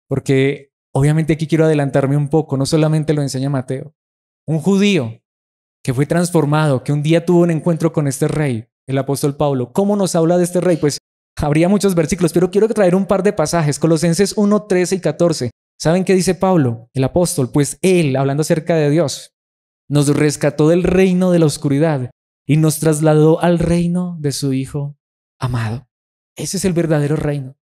porque obviamente aquí quiero adelantarme un poco, no solamente lo enseña Mateo. Un judío que fue transformado, que un día tuvo un encuentro con este Rey, el apóstol Pablo. ¿Cómo nos habla de este Rey? Pues habría muchos versículos, pero quiero traer un par de pasajes. Colosenses 1, 13 y 14. ¿Saben qué dice Pablo, el apóstol? Pues Él, hablando acerca de Dios, nos rescató del reino de la oscuridad y nos trasladó al reino de su Hijo amado. Ese es el verdadero reino.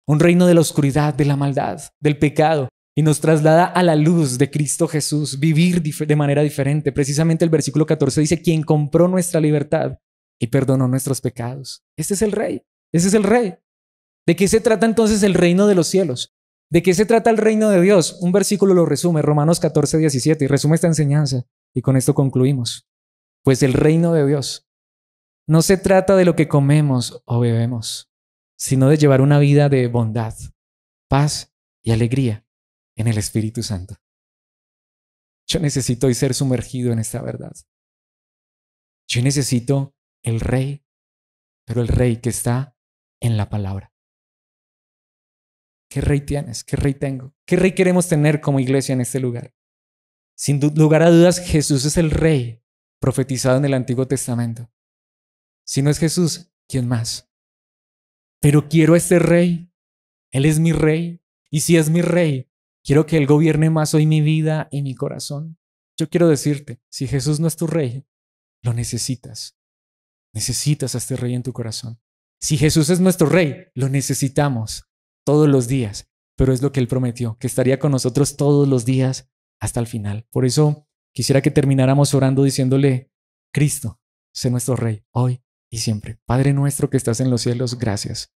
Un reino de la oscuridad, de la maldad, del pecado. Y nos traslada a la luz de Cristo Jesús, vivir de manera diferente. Precisamente el versículo 14 dice, quien compró nuestra libertad y perdonó nuestros pecados. Este es el Rey, ese es el Rey. ¿De qué se trata entonces el reino de los cielos? ¿De qué se trata el reino de Dios? Un versículo lo resume, Romanos 14, 17, y resume esta enseñanza. Y con esto concluimos. Pues el reino de Dios no se trata de lo que comemos o bebemos, sino de llevar una vida de bondad, paz y alegría en el Espíritu Santo. Yo necesito hoy ser sumergido en esta verdad. Yo necesito el Rey, pero el Rey que está en la palabra. ¿Qué Rey tienes? ¿Qué Rey tengo? ¿Qué Rey queremos tener como iglesia en este lugar? Sin lugar a dudas, Jesús es el Rey profetizado en el Antiguo Testamento. Si no es Jesús, ¿quién más? Pero quiero a este Rey. Él es mi Rey. Y si es mi Rey, quiero que Él gobierne más hoy mi vida y mi corazón. Yo quiero decirte, si Jesús no es tu Rey, lo necesitas. Necesitas a este Rey en tu corazón. Si Jesús es nuestro Rey, lo necesitamos todos los días. Pero es lo que Él prometió, que estaría con nosotros todos los días hasta el final. Por eso quisiera que termináramos orando diciéndole, Cristo, sé nuestro Rey hoy y siempre. Padre nuestro que estás en los cielos, gracias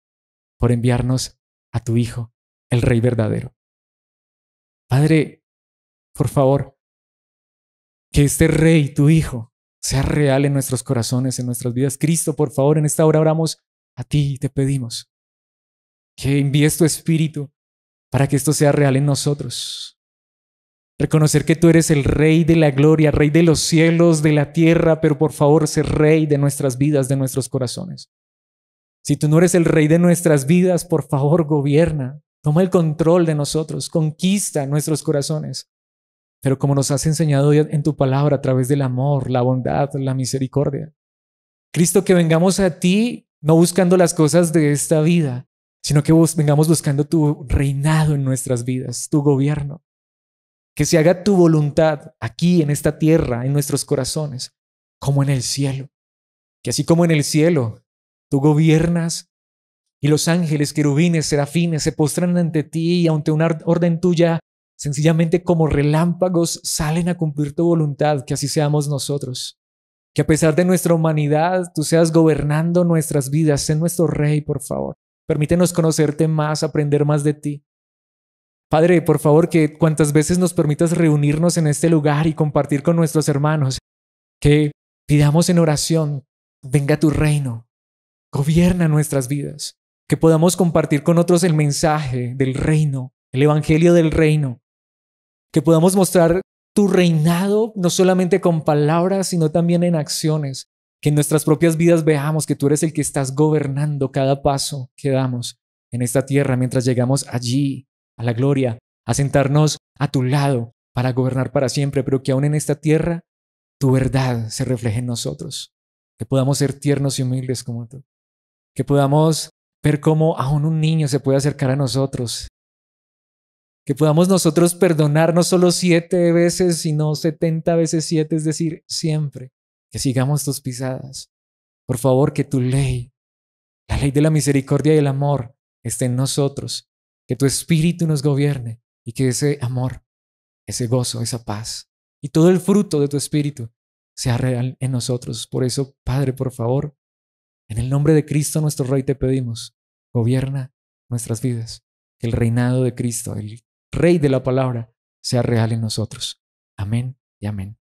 por enviarnos a tu Hijo, el Rey verdadero. Padre, por favor, que este Rey, tu Hijo, sea real en nuestros corazones, en nuestras vidas. Cristo, por favor, en esta hora oramos a ti y te pedimos que envíes tu Espíritu para que esto sea real en nosotros. Reconocer que tú eres el Rey de la gloria, Rey de los cielos, de la tierra, pero por favor, sé Rey de nuestras vidas, de nuestros corazones. Si tú no eres el Rey de nuestras vidas, por favor, gobierna. Toma el control de nosotros, conquista nuestros corazones. Pero como nos has enseñado en tu palabra a través del amor, la bondad, la misericordia. Cristo, que vengamos a ti no buscando las cosas de esta vida, sino que vengamos buscando tu reinado en nuestras vidas, tu gobierno. Que se haga tu voluntad aquí en esta tierra, en nuestros corazones, como en el cielo. Que así como en el cielo tú gobiernas y los ángeles, querubines, serafines se postran ante ti y ante una orden tuya, sencillamente como relámpagos salen a cumplir tu voluntad, que así seamos nosotros. Que a pesar de nuestra humanidad, tú seas gobernando nuestras vidas. Sé nuestro Rey, por favor. Permítenos conocerte más, aprender más de ti. Padre, por favor, que cuantas veces nos permitas reunirnos en este lugar y compartir con nuestros hermanos, que pidamos en oración, venga tu reino, gobierna nuestras vidas, que podamos compartir con otros el mensaje del reino, el evangelio del reino, que podamos mostrar tu reinado no solamente con palabras, sino también en acciones, que en nuestras propias vidas veamos que tú eres el que estás gobernando cada paso que damos en esta tierra mientras llegamos allí a la gloria, a sentarnos a tu lado para gobernar para siempre, pero que aún en esta tierra tu verdad se refleje en nosotros, que podamos ser tiernos y humildes como tú, que podamos ver cómo aún un niño se puede acercar a nosotros, que podamos nosotros perdonar no solo 7 veces, sino 70 veces 7, es decir, siempre, que sigamos tus pisadas. Por favor, que tu ley, la ley de la misericordia y el amor, esté en nosotros, que tu espíritu nos gobierne y que ese amor, ese gozo, esa paz y todo el fruto de tu espíritu sea real en nosotros. Por eso, Padre, por favor, en el nombre de Cristo nuestro Rey te pedimos, gobierna nuestras vidas, que el reinado de Cristo, el Rey de la palabra, sea real en nosotros. Amén y amén.